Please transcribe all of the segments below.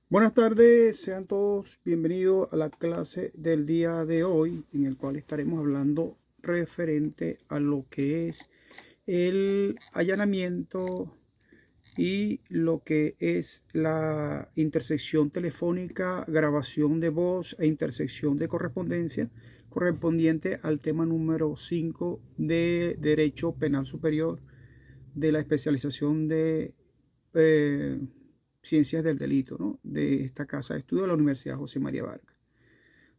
Buenas tardes, sean todos bienvenidos a la clase del día de hoy, en el cual estaremos hablando referente a lo que es el allanamiento y lo que es la intersección telefónica, grabación de voz e intersección de correspondencia correspondiente al tema número 5 de Derecho Penal Superior de la especialización de eh, Ciencias del Delito, ¿no? De esta casa de estudio de la Universidad José María Vargas.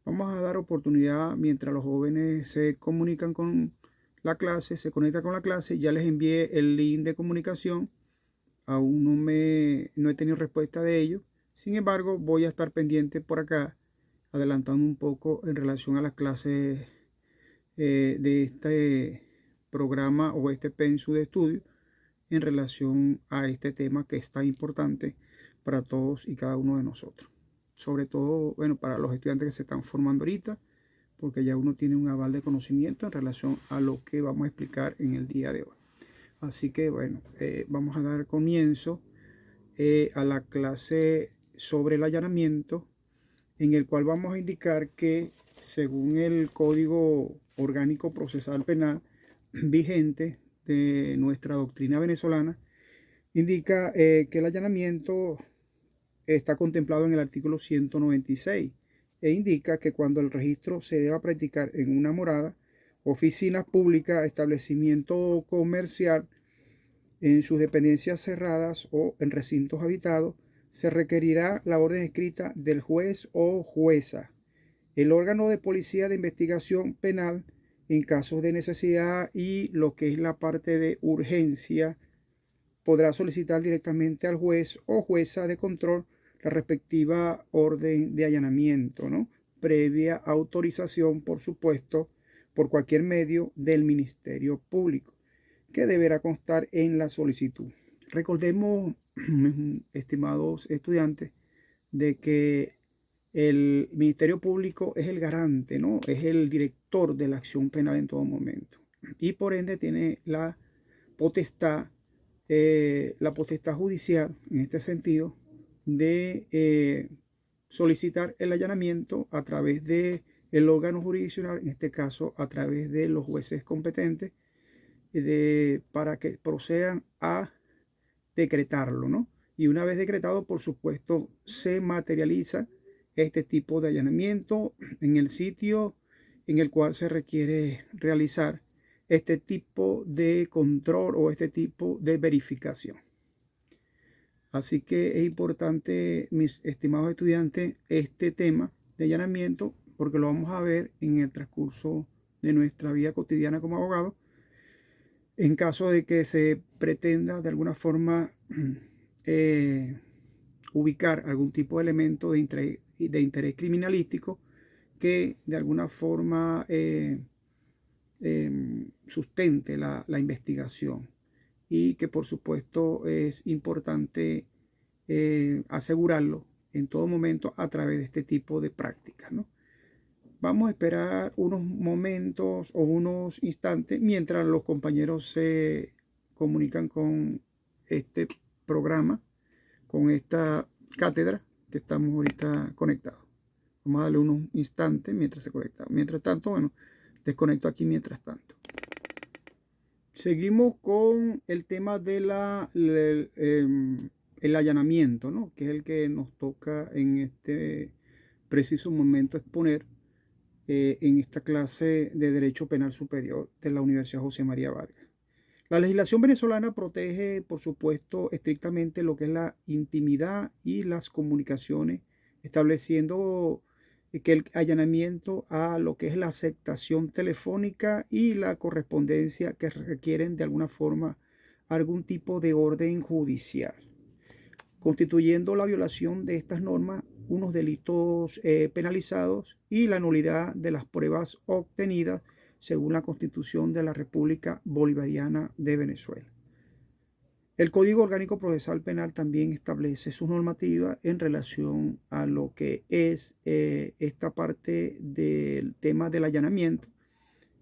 Vamos a dar oportunidad mientras los jóvenes se comunican con la clase, se conectan con la clase. Ya les envié el link de comunicación. Aún no he tenido respuesta de ellos. Sin embargo, voy a estar pendiente por acá, adelantando un poco en relación a las clases de este programa o este pensu de estudio en relación a este tema que es tan importante para todos y cada uno de nosotros. Sobre todo, bueno, para los estudiantes que se están formando ahorita, porque ya uno tiene un aval de conocimiento en relación a lo que vamos a explicar en el día de hoy. Así que, bueno, vamos a dar comienzo a la clase sobre el allanamiento, en el cual vamos a indicar que, según el Código Orgánico Procesal Penal vigente de nuestra doctrina venezolana, indica que el allanamiento está contemplado en el artículo 196 e indica que cuando el registro se deba practicar en una morada, oficina pública, establecimiento comercial, en sus dependencias cerradas o en recintos habitados, se requerirá la orden escrita del juez o jueza. El órgano de policía de investigación penal, en casos de necesidad y lo que es la parte de urgencia, podrá solicitar directamente al juez o jueza de control la respectiva orden de allanamiento, ¿no? Previa autorización, por supuesto, por cualquier medio del Ministerio Público, que deberá constar en la solicitud. Recordemos, estimados estudiantes, de que el Ministerio Público es el garante, ¿no? Es el director de la acción penal en todo momento. Y por ende tiene potestad, la potestad judicial, en este sentido, de solicitar el allanamiento a través de el órgano jurisdiccional, en este caso a través de los jueces competentes, para que procedan a decretarlo, ¿no? Y una vez decretado, por supuesto, se materializa este tipo de allanamiento en el sitio en el cual se requiere realizar este tipo de control o este tipo de verificación. Así que es importante, mis estimados estudiantes, este tema de allanamiento, porque lo vamos a ver en el transcurso de nuestra vida cotidiana como abogados, en caso de que se pretenda de alguna forma eh, ubicar algún tipo de elemento de interés criminalístico que de alguna forma sustente la investigación y que por supuesto es importante asegurarlo en todo momento a través de este tipo de prácticas, ¿no? Vamos a esperar unos momentos o unos instantes mientras los compañeros se comunican con este programa, con esta cátedra que estamos ahorita conectados. Vamos a darle unos instantes mientras se conecta. Mientras tanto, bueno, desconecto aquí mientras tanto. Seguimos con el tema de el allanamiento, ¿no? Que es el que nos toca en este preciso momento exponer en esta clase de Derecho Penal Superior de la Universidad José María Vargas. La legislación venezolana protege, por supuesto, estrictamente lo que es la intimidad y las comunicaciones, estableciendo que el allanamiento a lo que es la aceptación telefónica y la correspondencia que requieren de alguna forma algún tipo de orden judicial, constituyendo la violación de estas normas unos delitos penalizados y la nulidad de las pruebas obtenidas según la Constitución de la República Bolivariana de Venezuela. El Código Orgánico Procesal Penal también establece sus normativas en relación a lo que es esta parte del tema del allanamiento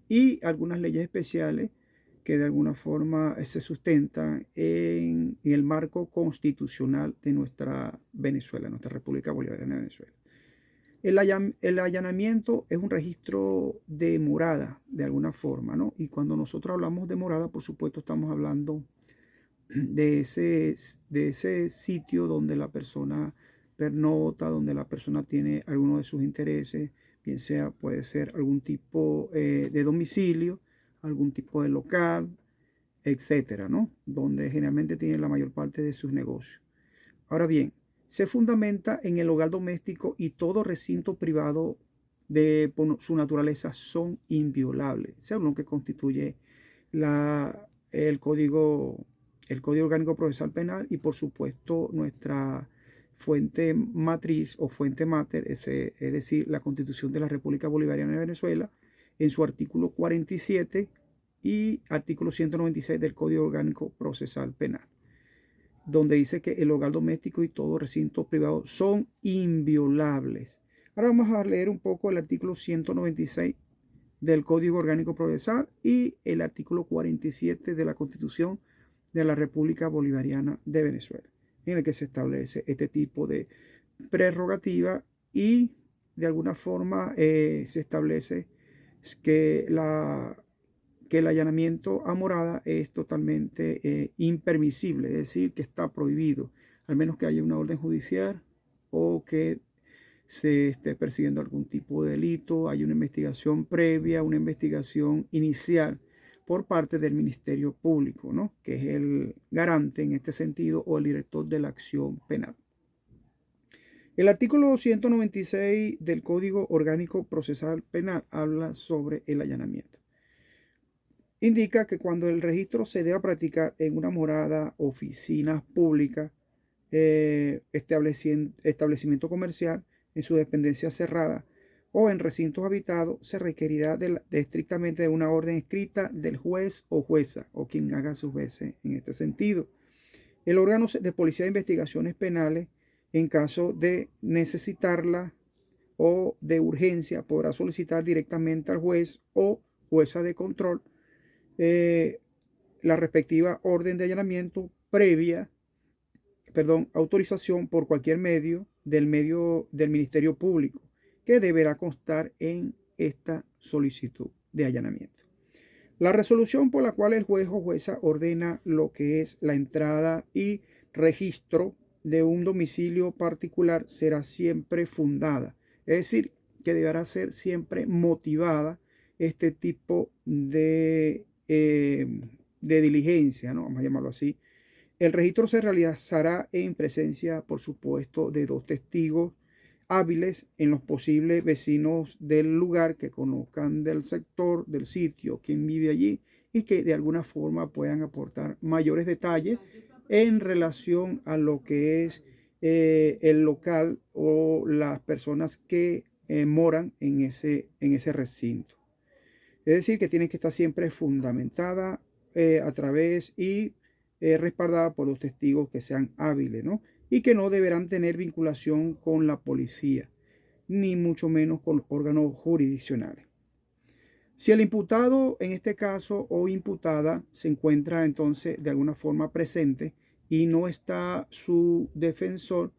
y algunas leyes especiales que de alguna forma se sustentan en el marco constitucional de nuestra Venezuela, nuestra República Bolivariana de Venezuela. El allanamiento es un registro de morada, de alguna forma, ¿no? Y cuando nosotros hablamos de morada, por supuesto, estamos hablando de ese sitio donde la persona pernota, donde la persona tiene alguno de sus intereses, bien sea, puede ser algún tipo de domicilio, algún tipo de local, etcétera, ¿no? Donde generalmente tiene la mayor parte de sus negocios. Ahora bien, se fundamenta en el hogar doméstico y todo recinto privado por su naturaleza son inviolables, según lo que constituye el Código Orgánico Procesal Penal y por supuesto nuestra fuente matriz o fuente mater, es decir, la Constitución de la República Bolivariana de Venezuela, en su artículo 47 y artículo 196 del Código Orgánico Procesal Penal, donde dice que el hogar doméstico y todo recinto privado son inviolables. Ahora vamos a leer un poco el artículo 196 del Código Orgánico Procesal y el artículo 47 de la Constitución de la República Bolivariana de Venezuela, en el que se establece este tipo de prerrogativa y de alguna forma se establece que el allanamiento a morada es totalmente impermisible, es decir, que está prohibido, al menos que haya una orden judicial o que se esté persiguiendo algún tipo de delito, hay una investigación previa, una investigación inicial por parte del Ministerio Público, ¿no? Que es el garante en este sentido o el director de la acción penal. El artículo 196 del Código Orgánico Procesal Penal habla sobre el allanamiento. Indica que cuando el registro se deba practicar en una morada, oficina pública, establecimiento comercial, en su dependencia cerrada o en recintos habitados, se requerirá estrictamente de una orden escrita del juez o jueza o quien haga sus veces en este sentido. El órgano de policía de investigaciones penales, en caso de necesitarla o de urgencia, podrá solicitar directamente al juez o jueza de control la respectiva orden de allanamiento previa, autorización por cualquier medio del Ministerio Público, que deberá constar en esta solicitud de allanamiento. La resolución por la cual el juez o jueza ordena lo que es la entrada y registro de un domicilio particular será siempre fundada, es decir, que deberá ser siempre motivada este tipo de diligencia, ¿no? Vamos a llamarlo así. El registro se realizará en presencia, por supuesto, de dos testigos hábiles en los posibles vecinos del lugar que conozcan del sector, del sitio, quien vive allí y que de alguna forma puedan aportar mayores detalles en relación a lo que es el local o las personas que moran en ese recinto. Es decir, que tiene que estar siempre fundamentada a través y respaldada por los testigos que sean hábiles, ¿no? Y que no deberán tener vinculación con la policía, ni mucho menos con los órganos jurisdiccionales. Si el imputado, en este caso, o imputada, se encuentra entonces de alguna forma presente y no está su defensor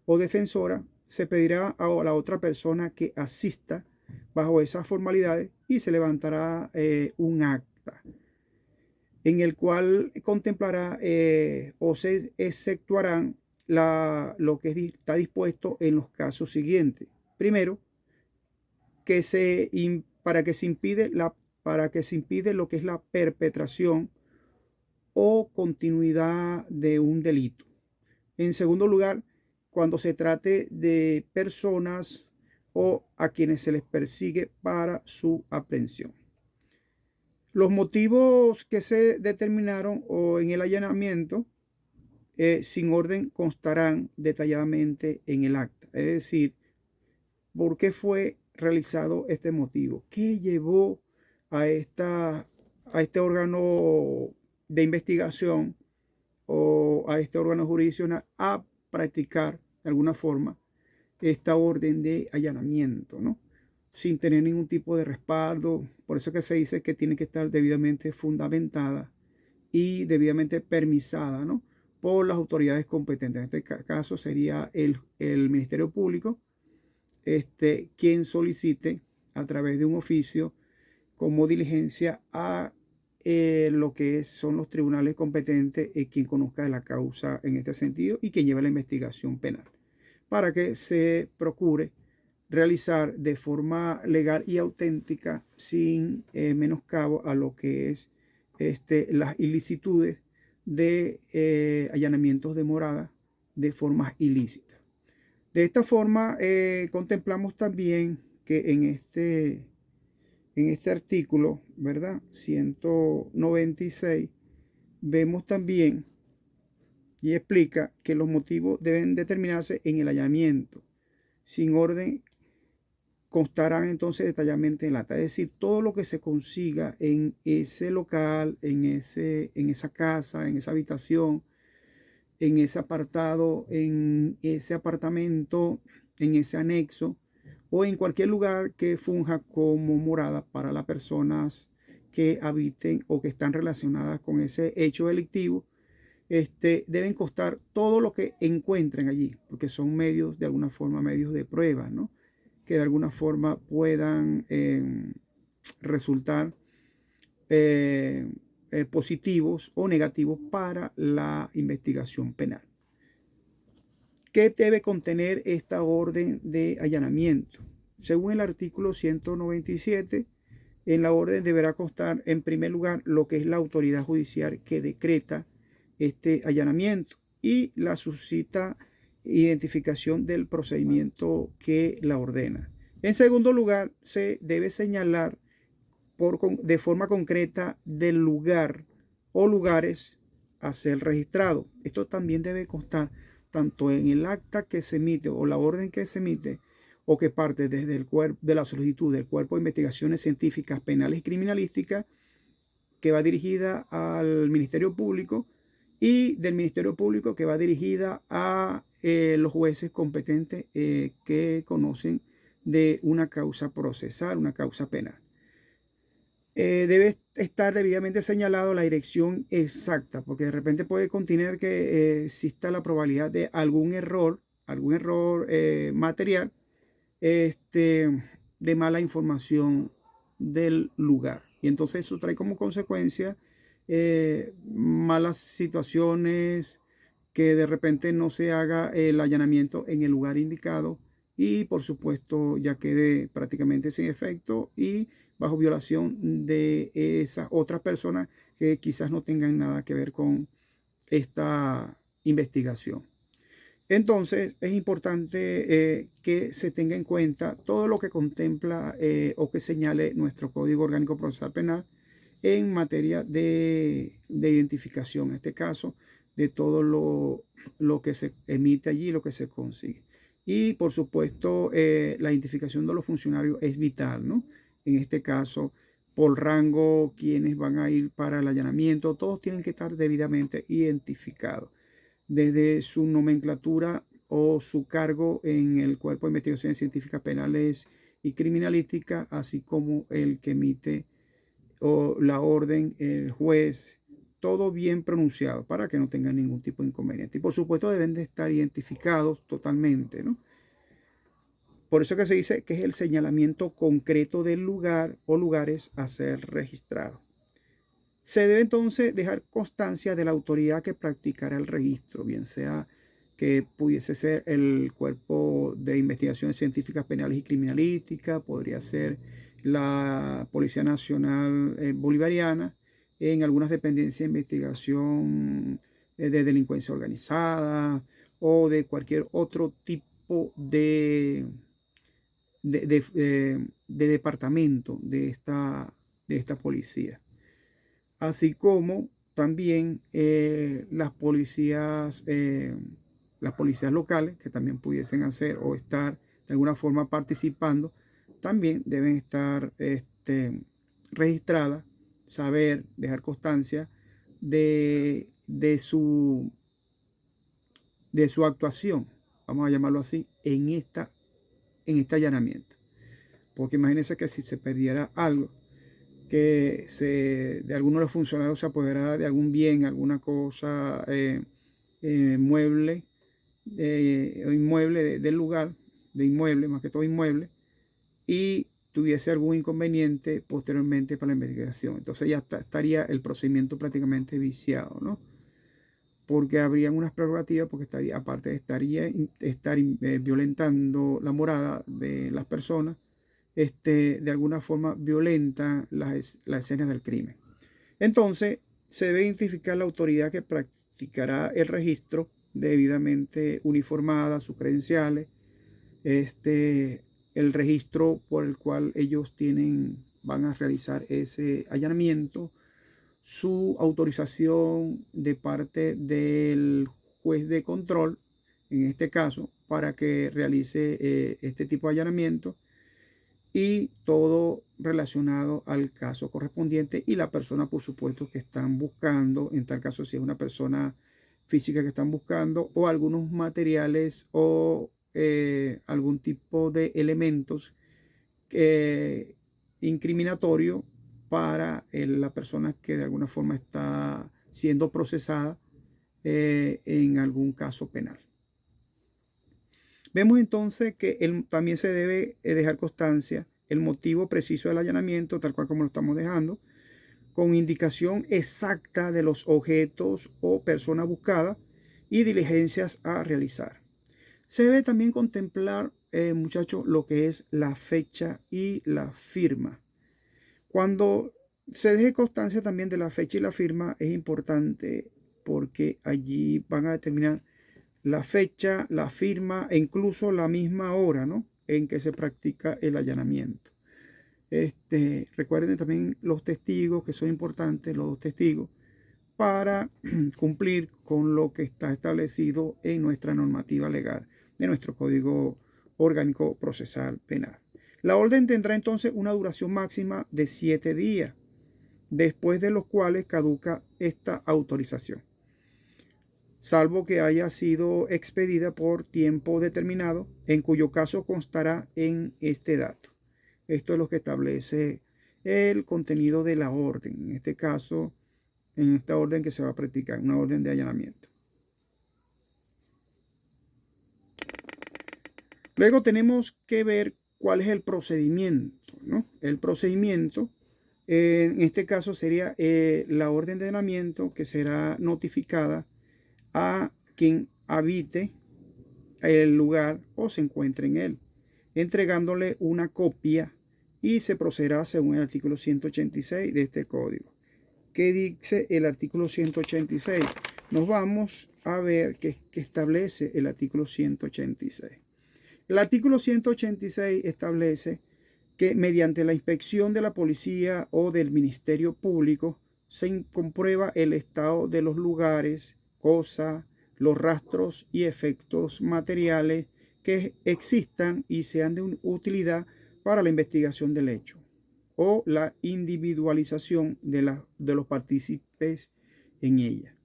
o defensora, se pedirá a la otra persona que asista bajo esas formalidades y se levantará un acta en el cual contemplará o se exceptuarán lo que está dispuesto en los casos siguientes. Primero, para que se impide lo que es la perpetración o continuidad de un delito. En segundo lugar, cuando se trate de personas o a quienes se les persigue para su aprehensión. Los motivos que se determinaron o en el allanamiento sin orden constarán detalladamente en el acta. Es decir, ¿por qué fue realizado este motivo? ¿Qué llevó a este órgano de investigación o a este órgano jurisdiccional a practicar de alguna forma esta orden de allanamiento, ¿no? sin tener ningún tipo de respaldo. Por eso que se dice que tiene que estar debidamente fundamentada y debidamente permisada, ¿no?, por las autoridades competentes. En este caso sería el Ministerio Público, quien solicite a través de un oficio como diligencia a lo que son los tribunales competentes, quien conozca de la causa en este sentido y quien lleve la investigación penal, para que se procure realizar de forma legal y auténtica, sin menoscabo a lo que es las ilicitudes de allanamientos de morada de formas ilícitas. De esta forma, contemplamos también que en este artículo, ¿verdad?, 196, vemos también y explica que los motivos deben determinarse en el allanamiento. Sin orden constarán entonces detalladamente en el acta. Es decir, todo lo que se consiga en ese local, en esa casa, en esa habitación, en ese apartado, en ese apartamento, en ese anexo o en cualquier lugar que funja como morada para las personas que habiten o que están relacionadas con ese hecho delictivo, deben constar todo lo que encuentren allí, porque son medios, de alguna forma, medios de prueba, ¿no?, que de alguna forma puedan resultar positivos o negativos para la investigación penal. ¿Qué debe contener esta orden de allanamiento? Según el artículo 197, en la orden deberá constar, en primer lugar, lo que es la autoridad judicial que decreta este allanamiento y la suscita identificación del procedimiento que la ordena. En segundo lugar, se debe señalar de forma concreta del lugar o lugares a ser registrado. Esto también debe constar tanto en el acta que se emite o la orden que se emite o que parte desde el cuerpo de la solicitud del Cuerpo de Investigaciones Científicas, Penales y Criminalísticas, que va dirigida al Ministerio Público, y del Ministerio Público, que va dirigida a los jueces competentes que conocen de una causa procesal, una causa penal. Debe estar debidamente señalado la dirección exacta, porque de repente puede contener que exista la probabilidad de algún error material, de mala información del lugar. Y entonces eso trae como consecuencia malas situaciones, que de repente no se haga el allanamiento en el lugar indicado y por supuesto ya quede prácticamente sin efecto y bajo violación de esas otras personas que quizás no tengan nada que ver con esta investigación. Entonces es importante que se tenga en cuenta todo lo que contempla o que señale nuestro Código Orgánico Procesal Penal en materia de identificación, en este caso, de todo lo que se emite allí, lo que se consigue. Y por supuesto, la identificación de los funcionarios es vital, ¿no? En este caso, por rango, quienes van a ir para el allanamiento, todos tienen que estar debidamente identificados, desde su nomenclatura o su cargo en el Cuerpo de Investigaciones Científicas Penales y Criminalísticas, así como el que emite o la orden, el juez, todo bien pronunciado para que no tengan ningún tipo de inconveniente. Y por supuesto deben de estar identificados totalmente, ¿no? Por eso que se dice que es el señalamiento concreto del lugar o lugares a ser registrado. Se debe entonces dejar constancia de la autoridad que practicará el registro, bien sea que pudiese ser el Cuerpo de Investigaciones Científicas Penales y Criminalísticas, podría ser la Policía Nacional Bolivariana, en algunas dependencias de investigación de delincuencia organizada o de cualquier otro tipo de departamento de esta policía. Así como también las policías locales, que también pudiesen hacer o estar de alguna forma participando, también deben estar registradas, saber, dejar constancia de su actuación, vamos a llamarlo así, en este allanamiento. porque imagínense que si se perdiera algo, que de alguno de los funcionarios se apoderara de algún bien, alguna cosa, mueble o inmueble del lugar, de inmueble, más que todo inmueble, y tuviese algún inconveniente posteriormente para la investigación. Entonces ya estaría el procedimiento prácticamente viciado, ¿no? Porque habrían unas prerrogativas, porque estaría, aparte de estar violentando la morada de las personas, de alguna forma violenta las escenas del crimen. Entonces, se debe identificar la autoridad que practicará el registro debidamente uniformada, sus credenciales, el registro por el cual ellos van a realizar ese allanamiento, su autorización de parte del juez de control, en este caso, para que realice este tipo de allanamiento y todo relacionado al caso correspondiente y la persona, por supuesto, que están buscando, en tal caso si es una persona física que están buscando, o algunos materiales o algún tipo de elementos incriminatorio para la persona que de alguna forma está siendo procesada en algún caso penal. Vemos entonces que también se debe dejar constancia el motivo preciso del allanamiento, tal cual como lo estamos dejando, con indicación exacta de los objetos o personas buscadas y diligencias a realizar. Se debe también contemplar, muchachos, lo que es la fecha y la firma. Cuando se deje constancia también de la fecha y la firma, es importante porque allí van a determinar la fecha, la firma e incluso la misma hora, ¿no?, en que se practica el allanamiento. Recuerden también los testigos, que son importantes, los dos testigos, para cumplir con lo que está establecido en nuestra normativa legal de nuestro Código Orgánico Procesal Penal. La orden tendrá entonces una duración máxima de 7 días, después de los cuales caduca esta autorización, salvo que haya sido expedida por tiempo determinado, en cuyo caso constará en este dato. Esto es lo que establece el contenido de la orden, en este caso, en esta orden que se va a practicar, una orden de allanamiento. Luego tenemos que ver cuál es el procedimiento, ¿no? El procedimiento, en este caso sería la orden de allanamiento, que será notificada a quien habite el lugar o se encuentre en él, entregándole una copia, y se procederá según el artículo 186 de este código. ¿Qué dice el artículo 186? Nos vamos a ver qué establece el artículo 186. El artículo 186 establece que mediante la inspección de la policía o del Ministerio Público se comprueba el estado de los lugares, cosas, los rastros y efectos materiales que existan y sean de utilidad para la investigación del hecho o la individualización de los partícipes en ella.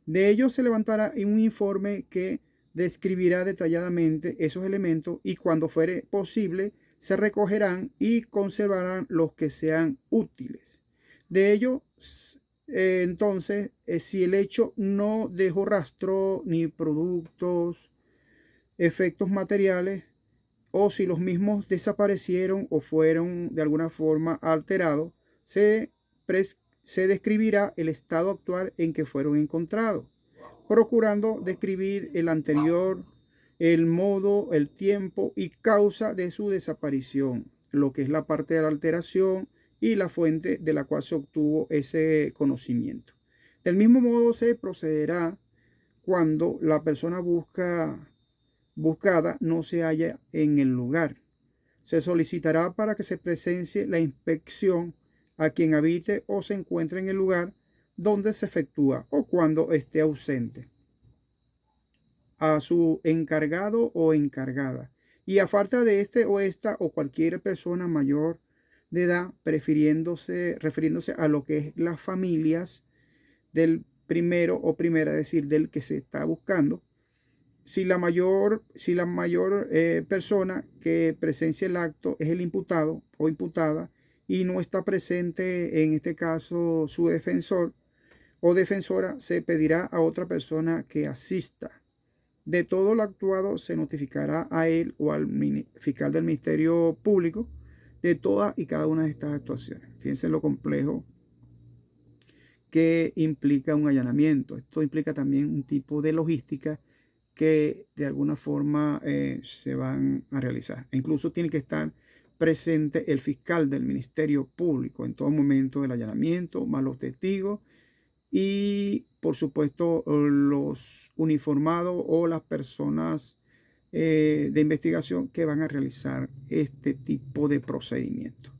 De ello se levantará un informe que describirá detalladamente esos elementos, y cuando fuere posible se recogerán y conservarán los que sean útiles. De ello, entonces, si el hecho no dejó rastro ni productos, efectos materiales, o si los mismos desaparecieron o fueron de alguna forma alterados, se describirá el estado actual en que fueron encontrados, procurando describir el anterior, el modo, el tiempo y causa de su desaparición, lo que es la parte de la alteración y la fuente de la cual se obtuvo ese conocimiento. Del mismo modo se procederá cuando la persona buscada no se halla en el lugar. Se solicitará para que se presencie la inspección a quien habite o se encuentre en el lugar donde se efectúa, o cuando esté ausente, a su encargado o encargada, y a falta de este o esta o cualquier persona mayor de edad, refiriéndose a lo que es las familias del primero o primera, es decir, del que se está buscando, si la mayor persona que presencia el acto es el imputado o imputada y no está presente, en este caso, su defensor o defensora, se pedirá a otra persona que asista. De todo lo actuado se notificará a él o al fiscal del Ministerio Público de todas y cada una de estas actuaciones. Fíjense lo complejo que implica un allanamiento. Esto implica también un tipo de logística que de alguna forma se van a realizar. E incluso tiene que estar presente el fiscal del Ministerio Público en todo momento del allanamiento, más los testigos y por supuesto los uniformados o las personas de investigación que van a realizar este tipo de procedimiento.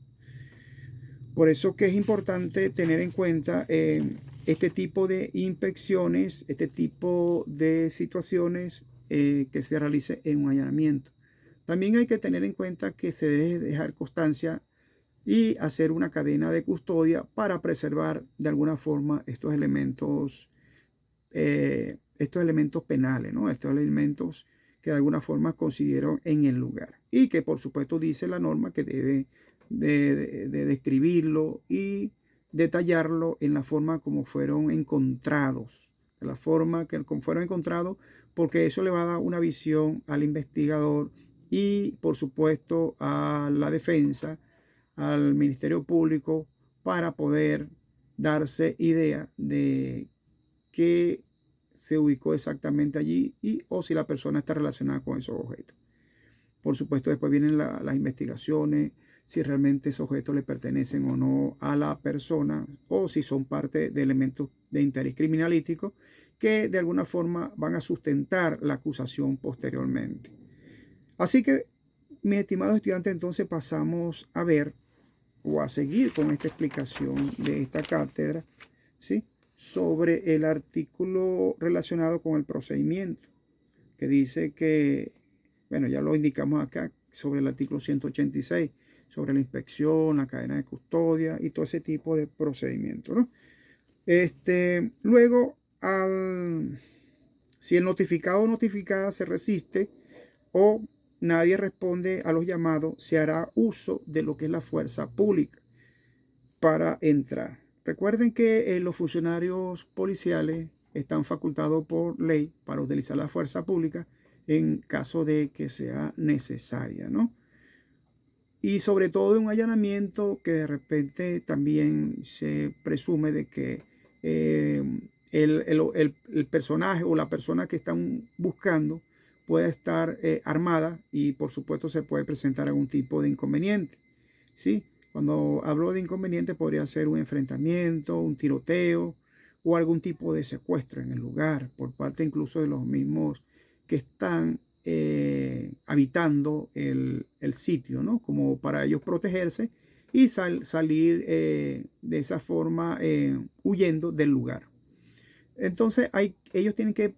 Por eso que es importante tener en cuenta este tipo de inspecciones, este tipo de situaciones que se realice en un allanamiento. También hay que tener en cuenta que se debe dejar constancia y hacer una cadena de custodia para preservar de alguna forma estos elementos penales, ¿no? Estos elementos que de alguna forma consiguieron en el lugar y que por supuesto dice la norma que debe de describirlo y detallarlo en la forma como fueron encontrados, de la forma que como fueron encontrados, porque eso le va a dar una visión al investigador y por supuesto a la defensa, al Ministerio Público, para poder darse idea de qué se ubicó exactamente allí y o si la persona está relacionada con esos objetos. Por supuesto, después vienen las investigaciones, si realmente esos objetos le pertenecen o no a la persona o si son parte de elementos de interés criminalístico que de alguna forma van a sustentar la acusación posteriormente. Así que, mis estimados estudiantes, entonces pasamos a ver o a seguir con esta explicación de esta cátedra, ¿sí?, sobre el artículo relacionado con el procedimiento, que dice que, bueno, ya lo indicamos acá, sobre el artículo 186, sobre la inspección, la cadena de custodia y todo ese tipo de procedimiento, ¿no? Luego, si el notificado o notificada se resiste o nadie responde a los llamados, se hará uso de lo que es la fuerza pública para entrar. Recuerden que los funcionarios policiales están facultados por ley para utilizar la fuerza pública en caso de que sea necesaria, ¿no? Y sobre todo en un allanamiento que de repente también se presume de que el personaje o la persona que están buscando puede estar armada y por supuesto se puede presentar algún tipo de inconveniente, ¿sí? Cuando hablo de inconveniente podría ser un enfrentamiento, un tiroteo o algún tipo de secuestro en el lugar por parte incluso de los mismos que están habitando el sitio, ¿no? Como para ellos protegerse y salir de esa forma huyendo del lugar. Entonces ellos tienen que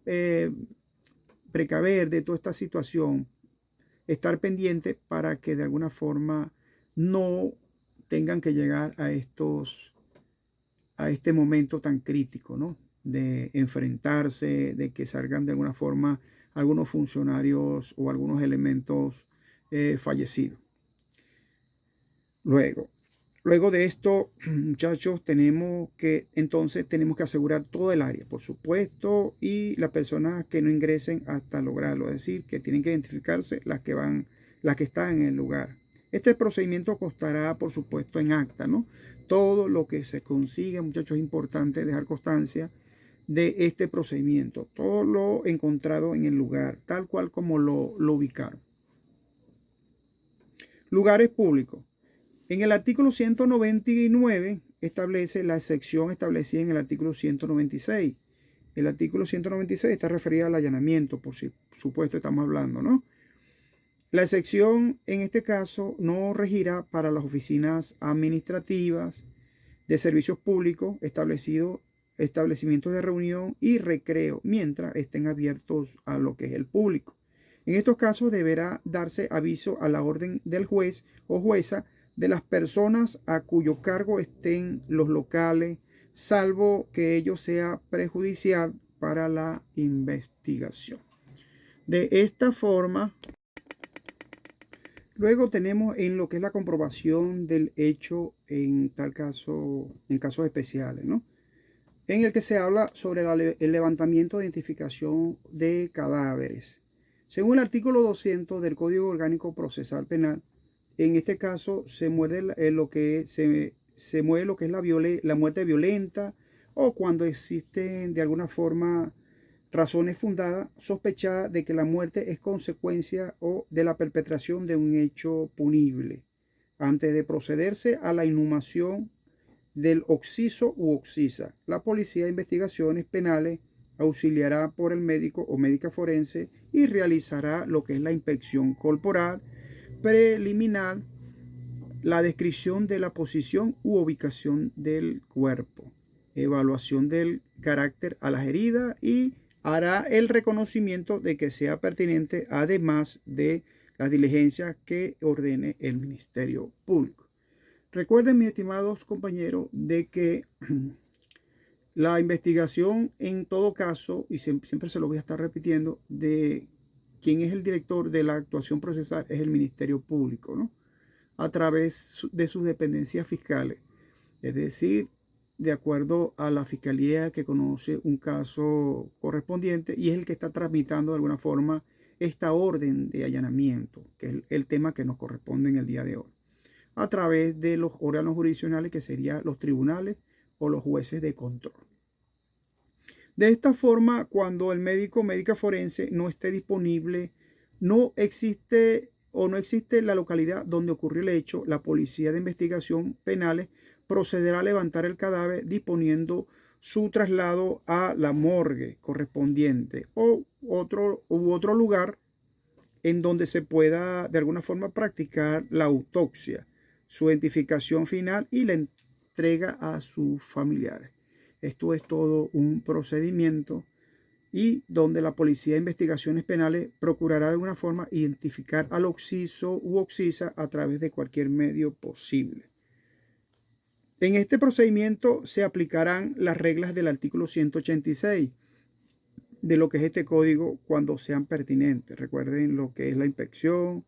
precaver de toda esta situación, estar pendiente para que de alguna forma no tengan que llegar a este momento tan crítico, ¿no? De enfrentarse, de que salgan de alguna forma algunos funcionarios o algunos elementos fallecidos. Luego de esto, muchachos, entonces tenemos que asegurar todo el área, por supuesto, y las personas que no ingresen hasta lograrlo, es decir, que tienen que identificarse las que están en el lugar. Este procedimiento constará, por supuesto, en acta, ¿no? Todo lo que se consigue, muchachos, es importante dejar constancia de este procedimiento, todo lo encontrado en el lugar, tal cual como lo ubicaron. Lugares públicos. En el artículo 199 establece la excepción establecida en el artículo 196. El artículo 196 está referido al allanamiento, por supuesto estamos hablando, ¿no? La excepción en este caso no regirá para las oficinas administrativas de servicios públicos establecimientos de reunión y recreo, mientras estén abiertos a lo que es el público. En estos casos deberá darse aviso a la orden del juez o jueza de las personas a cuyo cargo estén los locales, salvo que ello sea perjudicial para la investigación. De esta forma, luego tenemos en lo que es la comprobación del hecho en tal caso, en casos especiales, ¿no? En el que se habla sobre el levantamiento de identificación de cadáveres. Según el artículo 200 del Código Orgánico Procesal Penal, en este caso se muere lo que se muere lo que es la muerte violenta, o cuando existen de alguna forma razones fundadas sospechadas de que la muerte es consecuencia o de la perpetración de un hecho punible, antes de procederse a la inhumación del occiso u occisa. La Policía de Investigaciones Penales auxiliará por el médico o médica forense y realizará lo que es la inspección corporal preliminar, la descripción de la posición u ubicación del cuerpo, evaluación del carácter a las heridas y hará el reconocimiento de que sea pertinente, además de las diligencias que ordene el Ministerio Público. Recuerden, mis estimados compañeros, de que la investigación en todo caso, y siempre se lo voy a estar repitiendo, de quién es el director de la actuación procesal es el Ministerio Público, ¿no? A través de sus dependencias fiscales, es decir, de acuerdo a la fiscalía que conoce un caso correspondiente y es el que está tramitando de alguna forma esta orden de allanamiento, que es el tema que nos corresponde en el día de hoy, a través de los órganos jurisdiccionales que serían los tribunales o los jueces de control. De esta forma, cuando el médico o médica forense no esté disponible, no existe la localidad donde ocurrió el hecho, la Policía de Investigación Penales procederá a levantar el cadáver disponiendo su traslado a la morgue correspondiente u otro lugar en donde se pueda de alguna forma practicar la autopsia, su identificación final y la entrega a sus familiares. Esto es todo un procedimiento y donde la Policía de Investigaciones Penales procurará de alguna forma identificar al occiso u occisa a través de cualquier medio posible. En este procedimiento se aplicarán las reglas del artículo 186 de lo que es este código cuando sean pertinentes. Recuerden lo que es la inspección,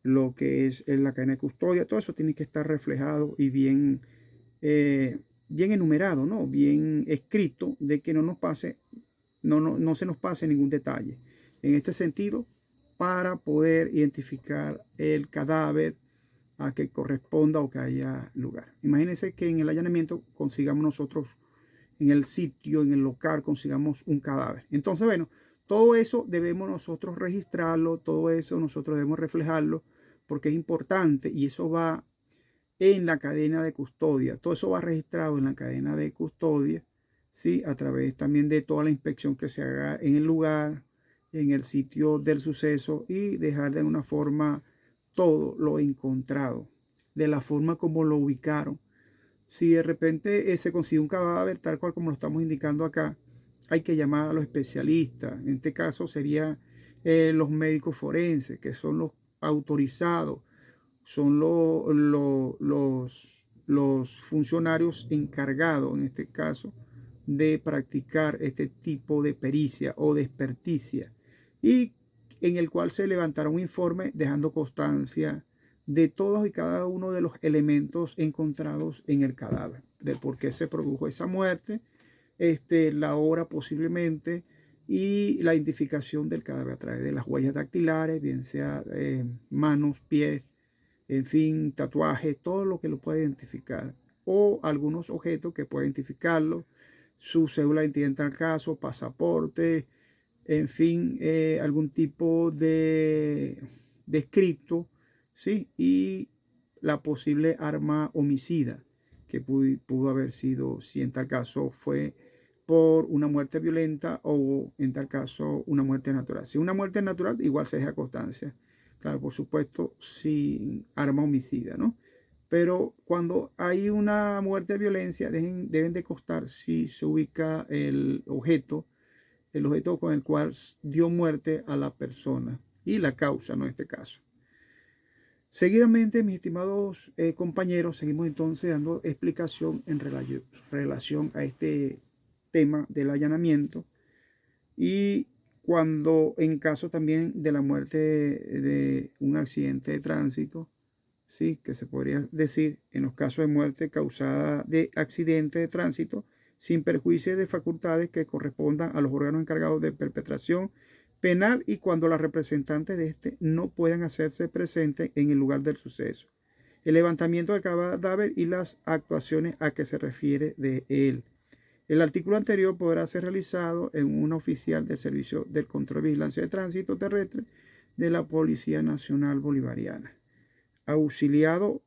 lo que es la cadena de custodia, todo eso tiene que estar reflejado y bien, bien enumerado, ¿no? Bien escrito, de que no nos pase, no se nos pase ningún detalle. En este sentido, para poder identificar el cadáver a que corresponda o que haya lugar. Imagínense que en el allanamiento consigamos nosotros en el sitio, en el local, consigamos un cadáver. Entonces, bueno, todo eso debemos nosotros registrarlo, todo eso nosotros debemos reflejarlo, porque es importante y eso va en la cadena de custodia. Todo eso va registrado en la cadena de custodia, ¿sí? A través también de toda la inspección que se haga en el lugar, en el sitio del suceso y dejar de alguna forma todo lo encontrado, de la forma como lo ubicaron. Si de repente se consigue un cadáver tal cual como lo estamos indicando acá, hay que llamar a los especialistas. En este caso serían los médicos forenses, que son los autorizados, son los funcionarios encargados, en este caso, de practicar este tipo de pericia o de experticia, y en el cual se levantará un informe dejando constancia de todos y cada uno de los elementos encontrados en el cadáver, de por qué se produjo esa muerte, la hora posiblemente, y la identificación del cadáver a través de las huellas dactilares, bien sea manos, pies, en fin, tatuajes, todo lo que lo puede identificar, o algunos objetos que puede identificarlo, su cédula de identidad en tal caso, pasaporte, en fin, algún tipo de escrito, ¿sí? Y la posible arma homicida que pudo haber sido, si en tal caso fue por una muerte violenta o en tal caso una muerte natural. Si una muerte natural, igual se deja constancia. Claro, por supuesto, sin arma homicida, ¿no? Pero cuando hay una muerte de violencia, deben de constar si se ubica el objeto con el cual dio muerte a la persona y la causa, ¿no? En este caso. Seguidamente, mis estimados compañeros, seguimos entonces dando explicación en relación a este tema del allanamiento. Y cuando en caso también de la muerte de un accidente de tránsito, sí, que se podría decir en los casos de muerte causada de accidente de tránsito, sin perjuicio de facultades que correspondan a los órganos encargados de perpetración penal y cuando las representantes de este no puedan hacerse presentes en el lugar del suceso. El levantamiento del cadáver y las actuaciones a que se refiere de él. El artículo anterior podrá ser realizado en un oficial del Servicio del Control y Vigilancia de Tránsito Terrestre de la Policía Nacional Bolivariana, auxiliado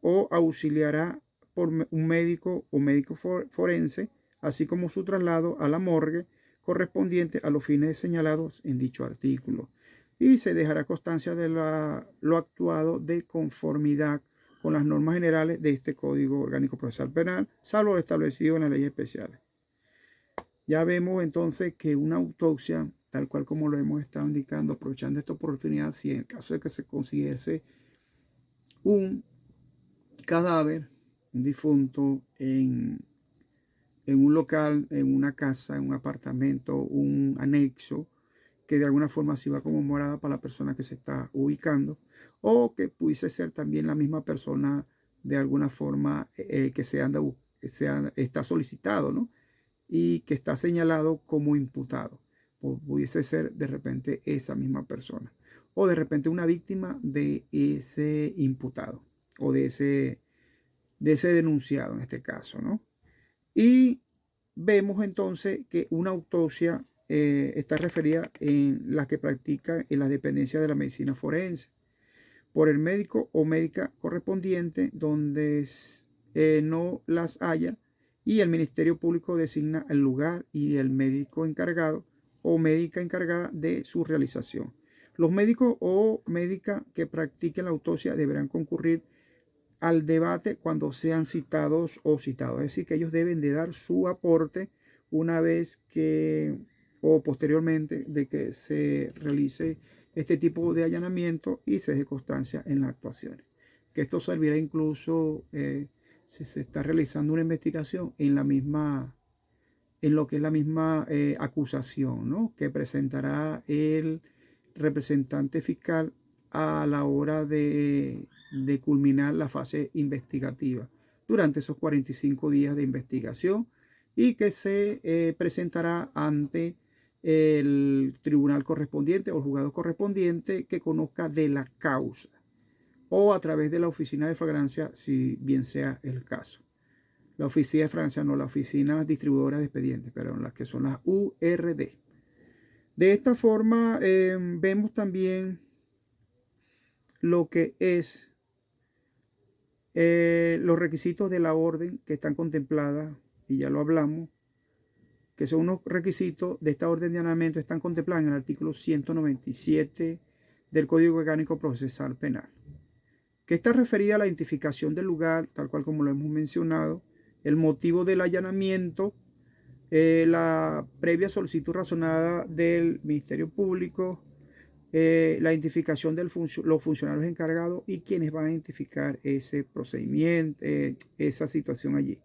o auxiliará por un médico o médico forense, así como su traslado a la morgue correspondiente a los fines señalados en dicho artículo. Y se dejará constancia de lo actuado de conformidad con las normas generales de este Código Orgánico Procesal Penal, salvo lo establecido en las leyes especiales. Ya vemos entonces que una autopsia, tal cual como lo hemos estado indicando, aprovechando esta oportunidad, si en el caso de que se consiguiese un cadáver, un difunto en un local, en una casa, en un apartamento, un anexo, que de alguna forma sirva como morada para la persona que se está ubicando, o que pudiese ser también la misma persona de alguna forma que está solicitado, ¿no? Y que está señalado como imputado. Pudiese ser de repente esa misma persona, o de repente una víctima de ese imputado, o de ese denunciado en este caso, ¿no? Y vemos entonces que una autopsia está referida en la que practica en la dependencia de la medicina forense por el médico o médica correspondiente donde no las haya y el Ministerio Público designa el lugar y el médico encargado o médica encargada de su realización. Los médicos o médica que practiquen la autopsia deberán concurrir al debate cuando sean citados o citados. Es decir, que ellos deben de dar su aporte una vez que o posteriormente de que se realice este tipo de allanamiento y se deje constancia en las actuaciones. Que esto servirá incluso si se está realizando una investigación en la misma, en lo que es la misma acusación, ¿no? Que presentará el representante fiscal a la hora de culminar la fase investigativa durante esos 45 días de investigación y que se presentará ante el tribunal correspondiente o el juzgado correspondiente que conozca de la causa o a través de la oficina de flagrancia si bien sea el caso. La oficina de flagrancia, no la oficina distribuidora de expedientes, pero las que son las URD. De esta forma vemos también lo que es los requisitos de la orden que están contempladas, y ya lo hablamos, que son unos requisitos de esta orden de allanamiento, están contemplados en el artículo 197 del Código Orgánico Procesal Penal, que está referida a la identificación del lugar, tal cual como lo hemos mencionado, el motivo del allanamiento, la previa solicitud razonada del Ministerio Público, la identificación de los funcionarios encargados y quienes van a identificar ese procedimiento, esa situación allí.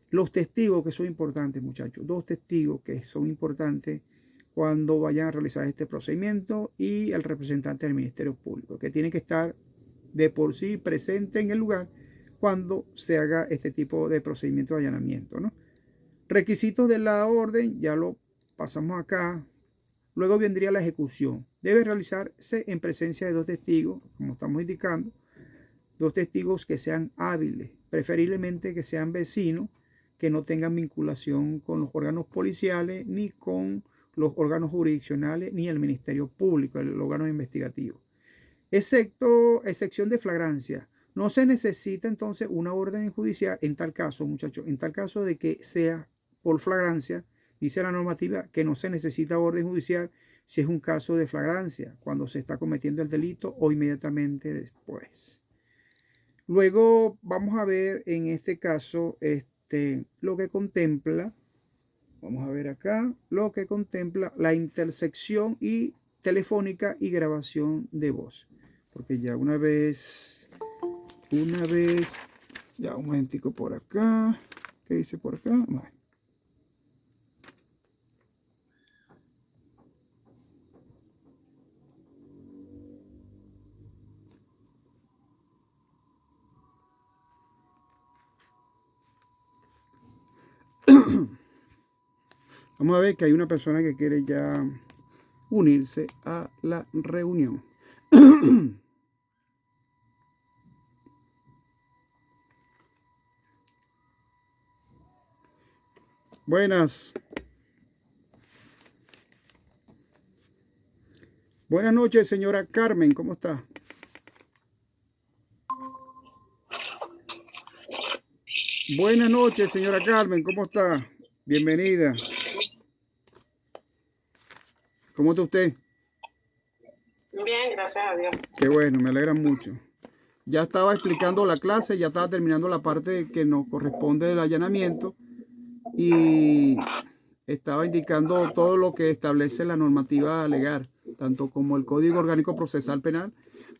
Los testigos que son importantes, muchachos, 2 testigos que son importantes cuando vayan a realizar este procedimiento y el representante del Ministerio Público, que tiene que estar de por sí presente en el lugar cuando se haga este tipo de procedimiento de allanamiento, ¿no? Requisitos de la orden, ya lo pasamos acá. Luego vendría la ejecución. Debe realizarse en presencia de 2 testigos, como estamos indicando, 2 testigos que sean hábiles, preferiblemente que sean vecinos, que no tengan vinculación con los órganos policiales, ni con los órganos jurisdiccionales, ni el Ministerio Público, el órgano investigativo. Excepción de flagrancia. No se necesita entonces una orden judicial en tal caso, muchachos, en tal caso de que sea por flagrancia. Dice la normativa que no se necesita orden judicial si es un caso de flagrancia, cuando se está cometiendo el delito o inmediatamente después. Luego vamos a ver en este caso lo que contempla, vamos a ver acá, lo que contempla la intersección y telefónica y grabación de voz. Porque ya una vez, ya un momentico por acá, ¿qué dice por acá? Bueno. Vamos a ver que hay una persona que quiere ya unirse a la reunión. Buenas. Buenas noches, señora Carmen. ¿Cómo está? Buenas noches, señora Carmen. ¿Cómo está? Bienvenida. ¿Cómo está usted? Bien, gracias a Dios. Qué bueno, me alegra mucho. Ya estaba explicando la clase, ya estaba terminando la parte que nos corresponde del allanamiento y estaba indicando todo lo que establece la normativa legal, tanto como el Código Orgánico Procesal Penal,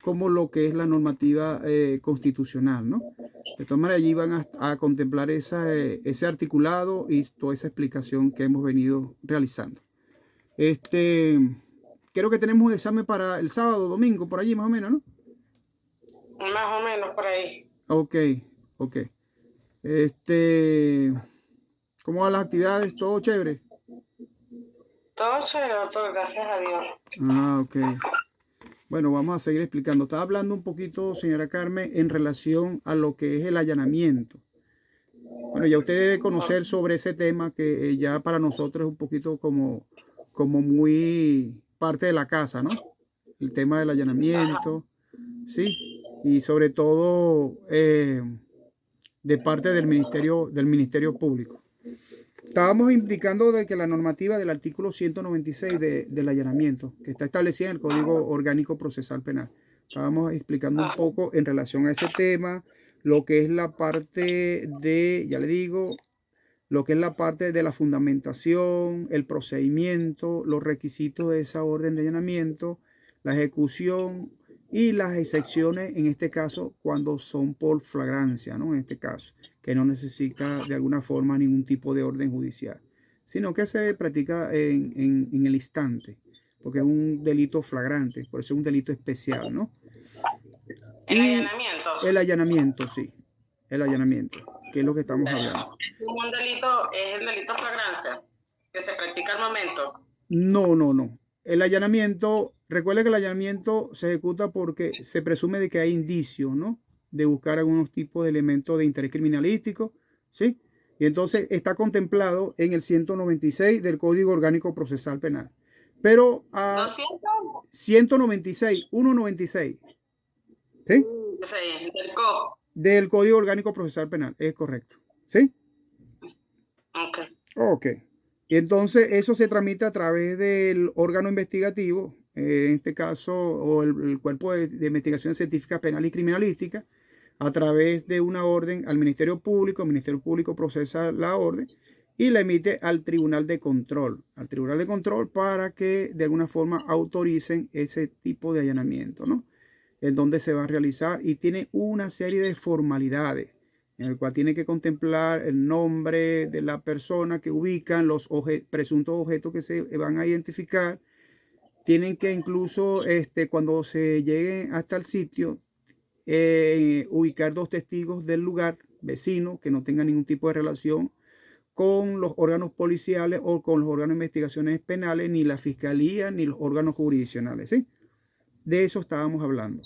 como lo que es la normativa constitucional, ¿no? De todas maneras, allí van a contemplar ese articulado y toda esa explicación que hemos venido realizando. Creo que tenemos un examen para el sábado, domingo, por allí más o menos, ¿no? Más o menos por ahí. Ok. ¿Cómo van las actividades? ¿Todo chévere? Todo chévere, doctor, gracias a Dios. Ok. Bueno, vamos a seguir explicando. Estaba hablando un poquito, señora Carmen, en relación a lo que es el allanamiento. Bueno, ya usted debe conocer sobre ese tema que ya para nosotros es un poquito como muy parte de la casa, ¿no? El tema del allanamiento, ¿sí? Y sobre todo de parte del Ministerio Público. Estábamos indicando de que la normativa del artículo 196 del allanamiento, que está establecida en el Código Orgánico Procesal Penal. Estábamos explicando un poco en relación a ese tema, lo que es la parte de, ya le digo, lo que es la parte de la fundamentación, el procedimiento, los requisitos de esa orden de allanamiento, la ejecución y las excepciones, en este caso, cuando son por flagrancia, ¿no? En este caso, que no necesita de alguna forma ningún tipo de orden judicial, sino que se practica en el instante, porque es un delito flagrante, por eso es un delito especial, ¿no? ¿El allanamiento? El allanamiento, sí, el allanamiento, que es lo que estamos hablando. ¿Un delito es el delito flagrancia que se practica al momento? No. El allanamiento, recuerde que el allanamiento se ejecuta porque se presume de que hay indicios, ¿no? De buscar algunos tipos de elementos de interés criminalístico, ¿sí? Y entonces está contemplado en el 196 del Código Orgánico Procesal Penal. Pero a 196, 196, ¿sí? Sí, del CO. Del Código Orgánico Procesal Penal, es correcto, ¿sí? Ok. Y entonces eso se tramita a través del órgano investigativo, en este caso, o el Cuerpo de Investigación Científica Penal y Criminalística, a través de una orden al Ministerio Público. El Ministerio Público procesa la orden y la emite al Tribunal de Control, para que de alguna forma autoricen ese tipo de allanamiento, ¿no? En donde se va a realizar y tiene una serie de formalidades en el cual tiene que contemplar el nombre de la persona que ubican, los presuntos objetos que se van a identificar. Tienen que incluso, cuando se lleguen hasta el sitio, ubicar 2 testigos del lugar, vecinos, que no tengan ningún tipo de relación con los órganos policiales o con los órganos de investigaciones penales, ni la fiscalía, ni los órganos jurisdiccionales, ¿sí? De eso estábamos hablando.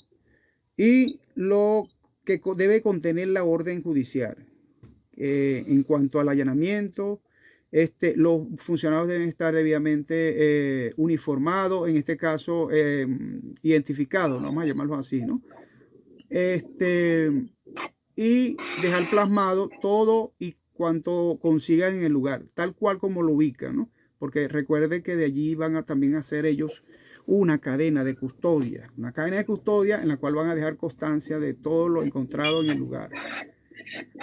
Y lo que debe contener la orden judicial. En cuanto al allanamiento, los funcionarios deben estar debidamente uniformados, en este caso identificados, vamos a llamarlo así, ¿no? Y dejar plasmado todo y cuanto consigan en el lugar, tal cual como lo ubican, ¿no? Porque recuerde que de allí van a también hacer ellos una cadena de custodia en la cual van a dejar constancia de todo lo encontrado en el lugar.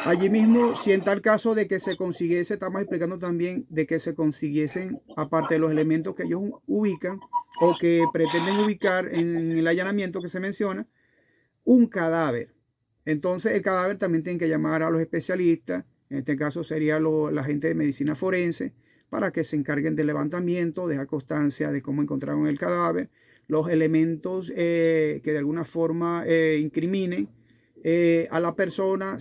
Allí mismo, si en tal caso de que se consiguiese, estamos explicando también de que se consiguiesen, aparte de los elementos que ellos ubican o que pretenden ubicar en el allanamiento que se menciona, un cadáver. Entonces el cadáver también tiene que llamar a los especialistas, en este caso sería la gente de medicina forense, para que se encarguen del levantamiento, dejar constancia de cómo encontraron el cadáver, los elementos que de alguna forma incriminen a la persona,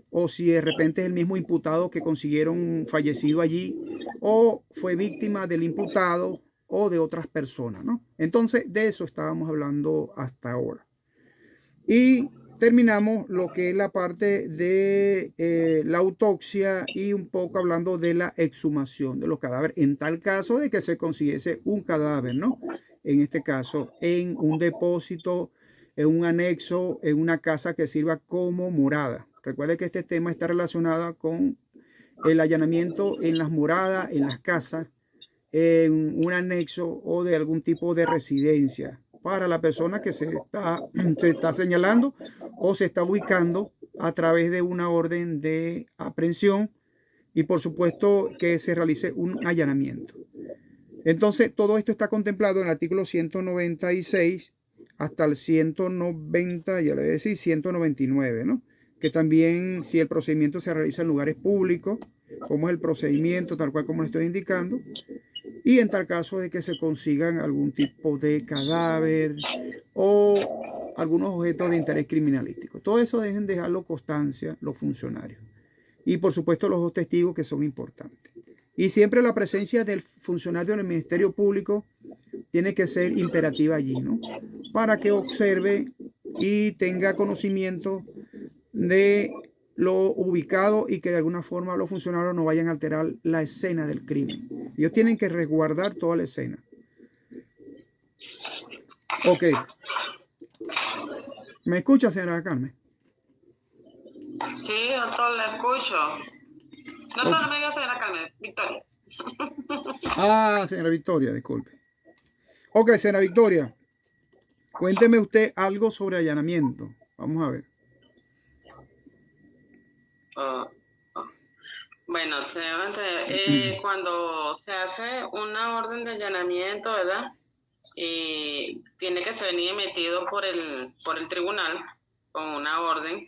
o si de repente es el mismo imputado que consiguieron fallecido allí, o fue víctima del imputado o de otras personas, ¿no? Entonces, de eso estábamos hablando hasta ahora. Y terminamos lo que es la parte de la autopsia y un poco hablando de la exhumación de los cadáveres, en tal caso de que se consiguiese un cadáver, ¿no? En este caso, en un depósito, en un anexo, en una casa que sirva como morada. Recuerde que este tema está relacionado con el allanamiento en las moradas, en las casas, en un anexo o de algún tipo de residencia para la persona que se está señalando o se está ubicando a través de una orden de aprehensión y por supuesto que se realice un allanamiento. Entonces todo esto está contemplado en el artículo 196 hasta el 190, ya le voy a decir 199, ¿no? Que también si el procedimiento se realiza en lugares públicos, como es el procedimiento tal cual como lo estoy indicando, y en tal caso de que se consigan algún tipo de cadáver o algunos objetos de interés criminalístico. Todo eso deben dejarlo constancia los funcionarios. Y por supuesto los dos testigos que son importantes. Y siempre la presencia del funcionario del Ministerio Público tiene que ser imperativa allí, ¿no? Para que observe y tenga conocimiento de lo ubicado y que de alguna forma los funcionarios no vayan a alterar la escena del crimen. Ellos tienen que resguardar toda la escena. Ok. ¿Me escucha, señora Carmen? Sí, doctor, le escucho. No me diga señora Carmen, Victoria. Señora Victoria, disculpe. Ok, señora Victoria, cuénteme usted algo sobre allanamiento. Vamos a ver. Bueno, cuando se hace una orden de allanamiento, ¿verdad? Tiene que ser emitido por el tribunal con una orden,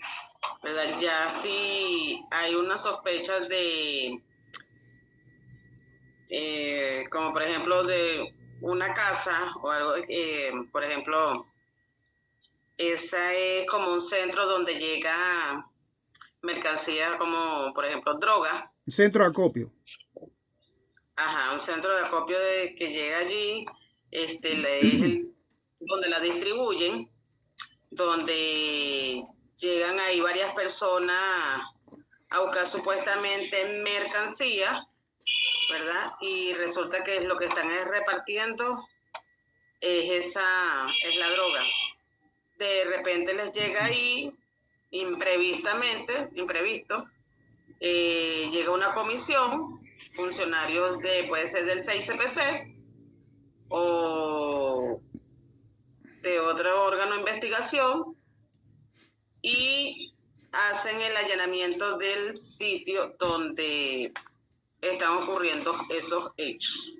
¿verdad? Ya si hay una sospecha de, como por ejemplo de una casa o algo, por ejemplo, esa es como un centro donde llega mercancía como por ejemplo droga. Centro de acopio. Ajá, un centro de acopio que llega allí, donde la distribuyen, donde llegan ahí varias personas a buscar supuestamente mercancía, ¿verdad? Y resulta que lo que están repartiendo es la droga. De repente les llega ahí imprevisto, llega una comisión, funcionarios puede ser del 6CPC o de otro órgano de investigación y hacen el allanamiento del sitio donde están ocurriendo esos hechos.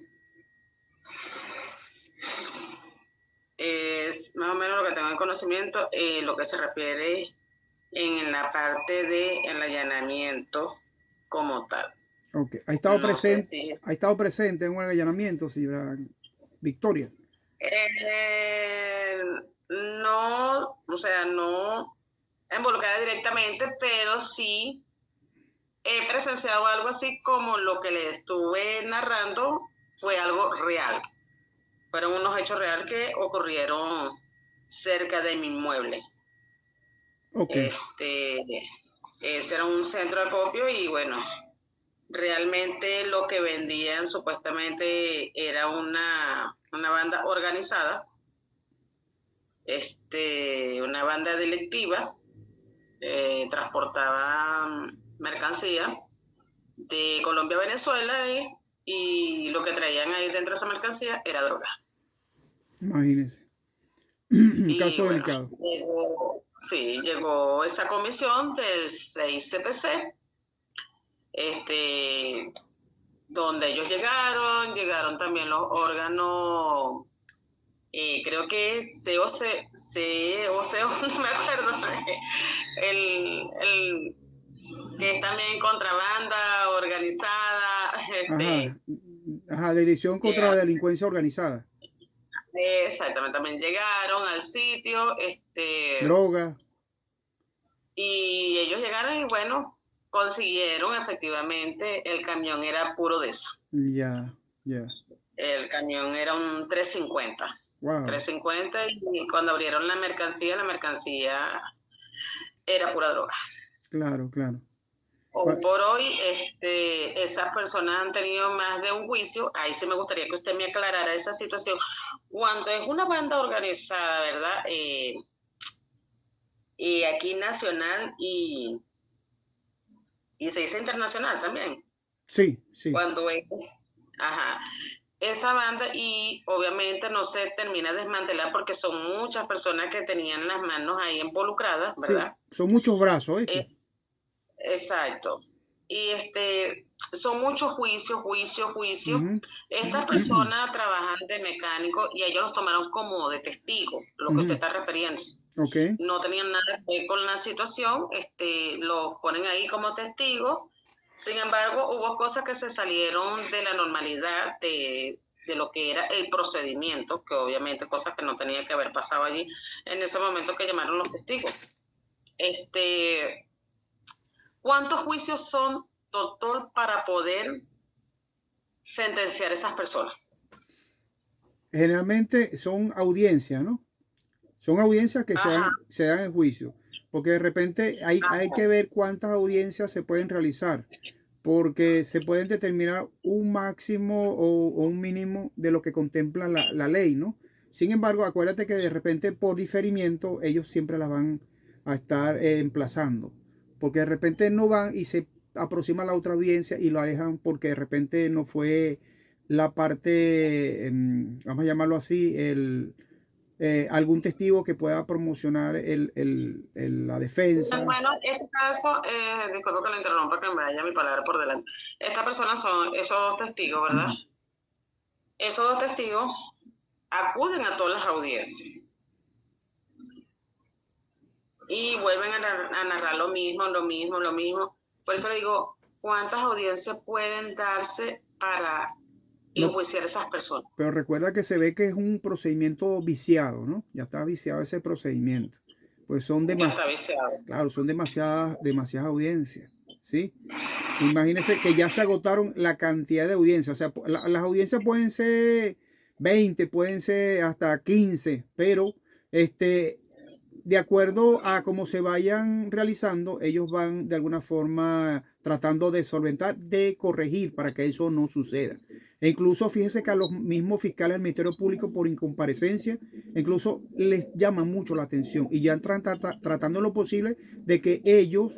Es más o menos lo que tengo en conocimiento, lo que se refiere en la parte del allanamiento como tal. Ok, ha estado presente en un allanamiento, señora Victoria. No, o sea, no involucrada directamente, pero sí he presenciado algo así como lo que le estuve narrando, fue algo real. Fueron unos hechos reales que ocurrieron cerca de mi inmueble. Okay. Ese era un centro de acopio y bueno, realmente lo que vendían supuestamente era una banda organizada, una banda delictiva, transportaba mercancía de Colombia a Venezuela y lo que traían ahí dentro de esa mercancía era droga. Imagínense. Un caso delicado. Llegó esa comisión del 6CPC, donde ellos llegaron también los órganos, creo que es COC, no me acuerdo, el que es también contrabanda organizada. Dirección contra la delincuencia organizada. Exactamente, también llegaron al sitio, droga. Y ellos llegaron y bueno, consiguieron efectivamente, el camión era puro de eso. Ya, ya. El camión era un 350. Wow. 350 y cuando abrieron la mercancía era pura droga. Claro, claro. Hoy por hoy, esas personas han tenido más de un juicio. Ahí sí me gustaría que usted me aclarara esa situación. Cuando es una banda organizada, ¿verdad? Y aquí nacional y se dice internacional también. Sí, sí. Cuando es, ajá, esa banda y obviamente no se termina de desmantelar porque son muchas personas que tenían las manos ahí involucradas, Sí, ¿verdad? son muchos brazos, ¿viste? Exacto. Y son muchos juicios. Ujú, Estas personas trabajan de mecánico y ellos los tomaron como de testigos, lo que usted ujú. está refiriendo. Ok, No tenían nada que ver con la situación, los ponen ahí como testigos. Sin embargo, hubo cosas que se salieron de la normalidad de lo que era el procedimiento, que obviamente cosas que no tenía que haber pasado allí en ese momento que llamaron los testigos. ¿Cuántos juicios son, doctor, para poder sentenciar a esas personas? generalmente son audiencias, ¿no? Son audiencias que Ajá, se dan en juicio, porque de repente hay que ajá. ver cuántas audiencias se pueden realizar, porque se pueden determinar un máximo o un mínimo de lo que contempla la ley, ¿no? Sin embargo, acuérdate que de repente por diferimiento ellos siempre las van a estar emplazando, porque de repente no van y se aproxima a la otra audiencia y lo dejan porque de repente no fue la parte, vamos a llamarlo así, algún testigo que pueda promocionar la defensa. Bueno, este caso, disculpe que lo interrumpa, que me vaya mi palabra por delante. Estas personas son esos dos testigos, ¿verdad? Esos dos testigos acuden a todas las audiencias y vuelven a narrar lo mismo. Por eso le digo, ¿cuántas audiencias pueden darse para No, enjuiciar a esas personas? pero recuerda que se ve que es un procedimiento viciado, ¿no? Ya está viciado ese procedimiento. Pues Ya está viciado. claro, son demasiadas audiencias, ¿sí? Imagínense que ya se agotaron la cantidad de audiencias. O sea, las audiencias pueden ser 20, pueden ser hasta 15, pero de acuerdo a cómo se vayan realizando, ellos van de alguna forma tratando de solventar, de corregir para que eso no suceda. E incluso fíjese que a los mismos fiscales del Ministerio Público por incomparecencia, incluso les llama mucho la atención y ya están tratando lo posible de que ellos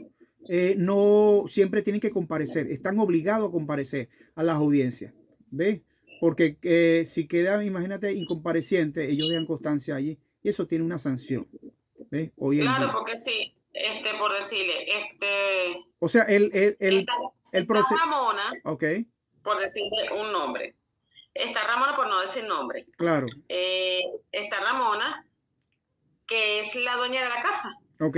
no siempre tienen que comparecer, están obligados a comparecer a las audiencias. ¿Ves? Porque si quedan, imagínate, incomparecientes, ellos dejan constancia allí y eso tiene una sanción. ¿Ves? Hoy en Claro, día. porque sí, por decirle, O sea, esta, el esta proceso. Ramona, Ok, por decirle un nombre, está Ramona por no decir nombre, claro. está Ramona, que es la dueña de la casa, Ok,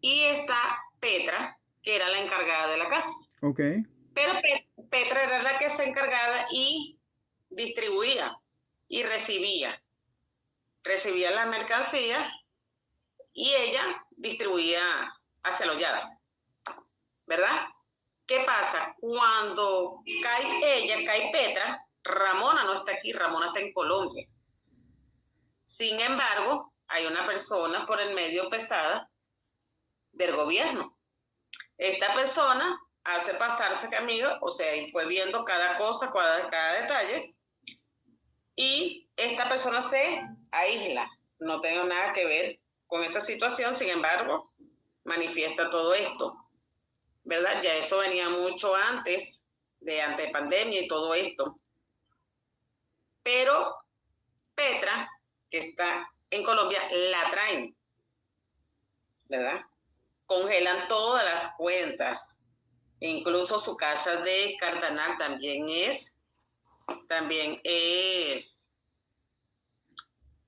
y está Petra, que era la encargada de la casa. ok. Pero Petra era la que se encargaba y distribuía y recibía la mercancía y ella distribuía hacia la hollada, ¿verdad? ¿Qué pasa? Cuando cae Petra, Ramona no está aquí, Ramona está en Colombia. Sin embargo, hay una persona por el medio pesada del gobierno. Esta persona hace pasarse conmigo, o sea, y fue viendo cada cosa, cada detalle, y esta persona se aísla. No tengo nada que ver con esa situación, sin embargo, manifiesta todo esto, ¿verdad? Ya eso venía mucho antes de pandemia y todo esto. Pero Petra, que está en Colombia, la traen, ¿verdad? Congelan todas las cuentas, incluso su casa de Cartanar también es,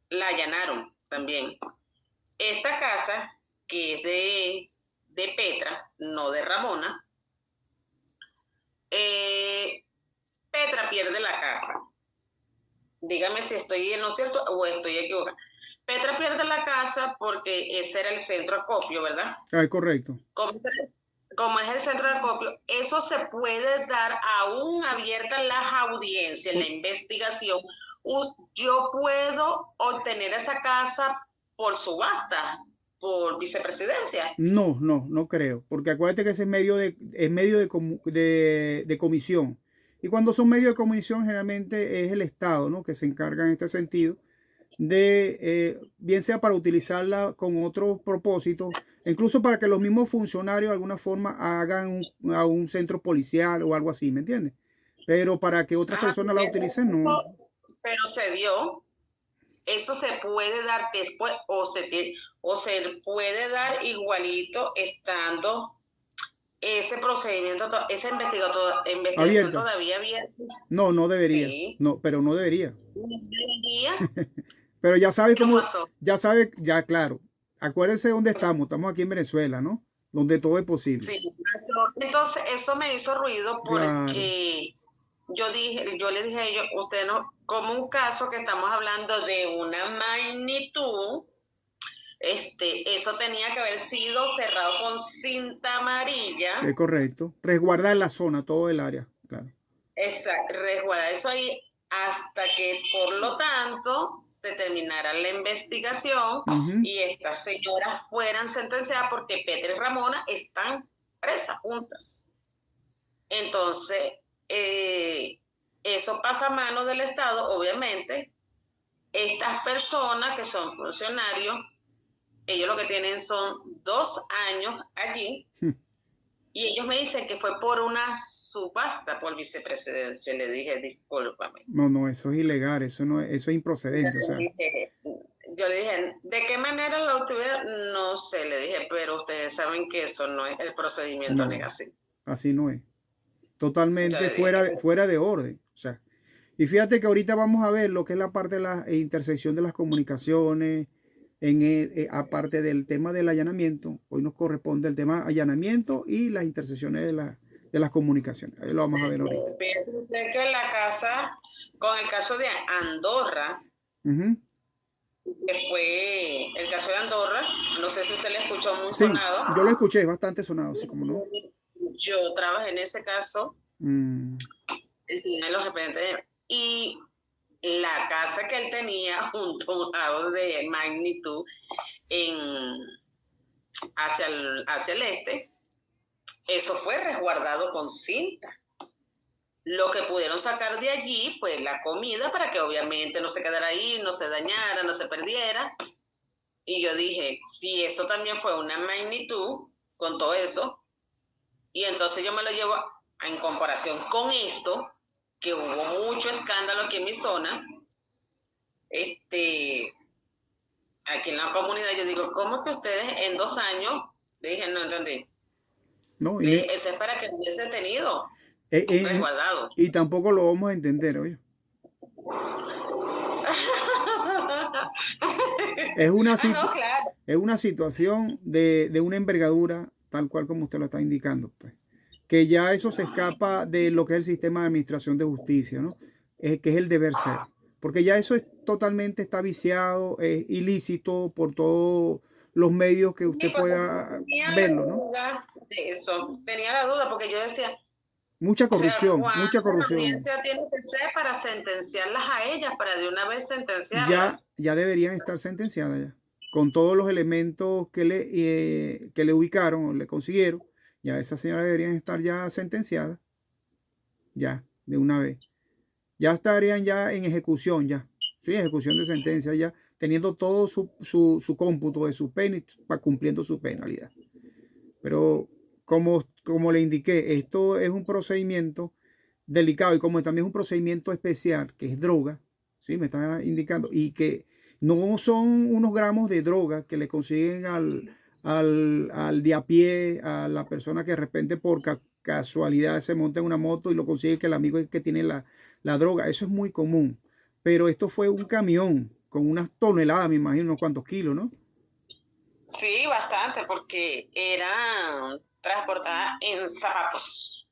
la allanaron también. Esta casa, que es de Petra, no de Ramona, Petra pierde la casa. Dígame si estoy en lo cierto o estoy equivocada. Petra pierde la casa casa porque ese era el centro de acopio, ¿verdad? Ah, correcto. Como es el centro de acopio, eso se puede dar aún abiertas las audiencias, la investigación. Yo puedo obtener esa casa por subasta, por vicepresidencia. No creo, porque acuérdate que ese es medio de comisión. Y cuando son medios de comisión, generalmente es el Estado, ¿no?, que se encarga en este sentido de, bien sea para utilizarla con otros propósitos, incluso para que los mismos funcionarios de alguna forma hagan a un centro policial o algo así, ¿me entiendes? Pero para que otras personas la utilicen, no. Pero se dio. Eso se puede dar después o se puede dar igualito estando ese procedimiento, esa investigación Abierta. todavía abierta. No debería. Sí. No, pero no debería. No debería. Pero ya sabes ¿Qué cómo, pasó? ya claro. Acuérdense dónde estamos aquí en Venezuela, ¿no? Donde todo es posible. Sí, entonces eso me hizo ruido porque yo le dije a ellos, usted no, como un caso que estamos hablando de una magnitud, eso tenía que haber sido cerrado con cinta amarilla. Es correcto. Resguardar la zona, todo el área, claro. Exacto, resguardar eso ahí hasta que, por lo tanto, se terminara la investigación y estas señoras fueran sentenciadas porque Petra y Ramona están presas juntas. Entonces, eso pasa a mano del Estado, obviamente. Estas personas que son funcionarios, ellos lo que tienen son 2 años allí. Y ellos me dicen que fue por una subasta por vicepresidencia. Le dije, discúlpame. No, eso es ilegal, eso es improcedente. Yo le dije, ¿de qué manera lo obtuvieron? No sé, le dije, pero ustedes saben que eso no es el procedimiento así. Así no es. Totalmente fuera de orden. O sea, y fíjate que ahorita vamos a ver lo que es la parte de la intersección de las comunicaciones, aparte del tema del allanamiento. Hoy nos corresponde el tema allanamiento y las intersecciones de las comunicaciones. Ahí lo vamos a ver ahorita. Fíjate que la casa, con el caso de Andorra, que fue el caso de Andorra, no sé si usted le escuchó muy sonado. Yo lo escuché, bastante sonado, así como no. Yo trabajé en ese caso, en los expedientes, y la casa que él tenía junto a un lado de magnitud hacia el este, eso fue resguardado con cinta. Lo que pudieron sacar de allí fue la comida para que obviamente no se quedara ahí, no se dañara, no se perdiera. Y yo dije, si eso también fue una magnitud con todo eso, y entonces yo me lo llevo en comparación con esto, que hubo mucho escándalo aquí en mi zona, aquí en la comunidad, yo digo, ¿cómo que ustedes en 2 años? Le dije, no entendí. No, eso es para que no hubiese tenido resguardado. Y tampoco lo vamos a entender, oye. Es una situación de una envergadura, tal cual como usted lo está indicando, pues. Que ya eso se escapa de lo que es el sistema de administración de justicia, ¿no? Que es el deber ser. Porque ya eso está viciado, es ilícito por todos los medios que usted pueda verlo, ¿no? Tenía la duda porque yo decía, mucha corrupción. La audiencia tiene que ser para sentenciarlas a ellas, para de una vez sentenciarlas. Ya deberían estar sentenciadas ya, con todos los elementos que le ubicaron o le consiguieron. Ya esas señoras deberían estar ya sentenciadas, ya, de una vez. Ya estarían ya en ejecución, ya. Sí, ejecución de sentencia, ya, teniendo todo su cómputo de su pena y cumpliendo su penalidad. Pero como le indiqué, esto es un procedimiento delicado y como también es un procedimiento especial, que es droga, ¿sí? Me está indicando, y que no son unos gramos de droga que le consiguen al de a pie, a la persona que de repente por casualidad se monta en una moto y lo consigue que el amigo es que tiene la droga. Eso es muy común. Pero esto fue un camión con unas toneladas, me imagino, unos cuantos kilos, ¿no? Sí, bastante, porque eran transportadas en zapatos.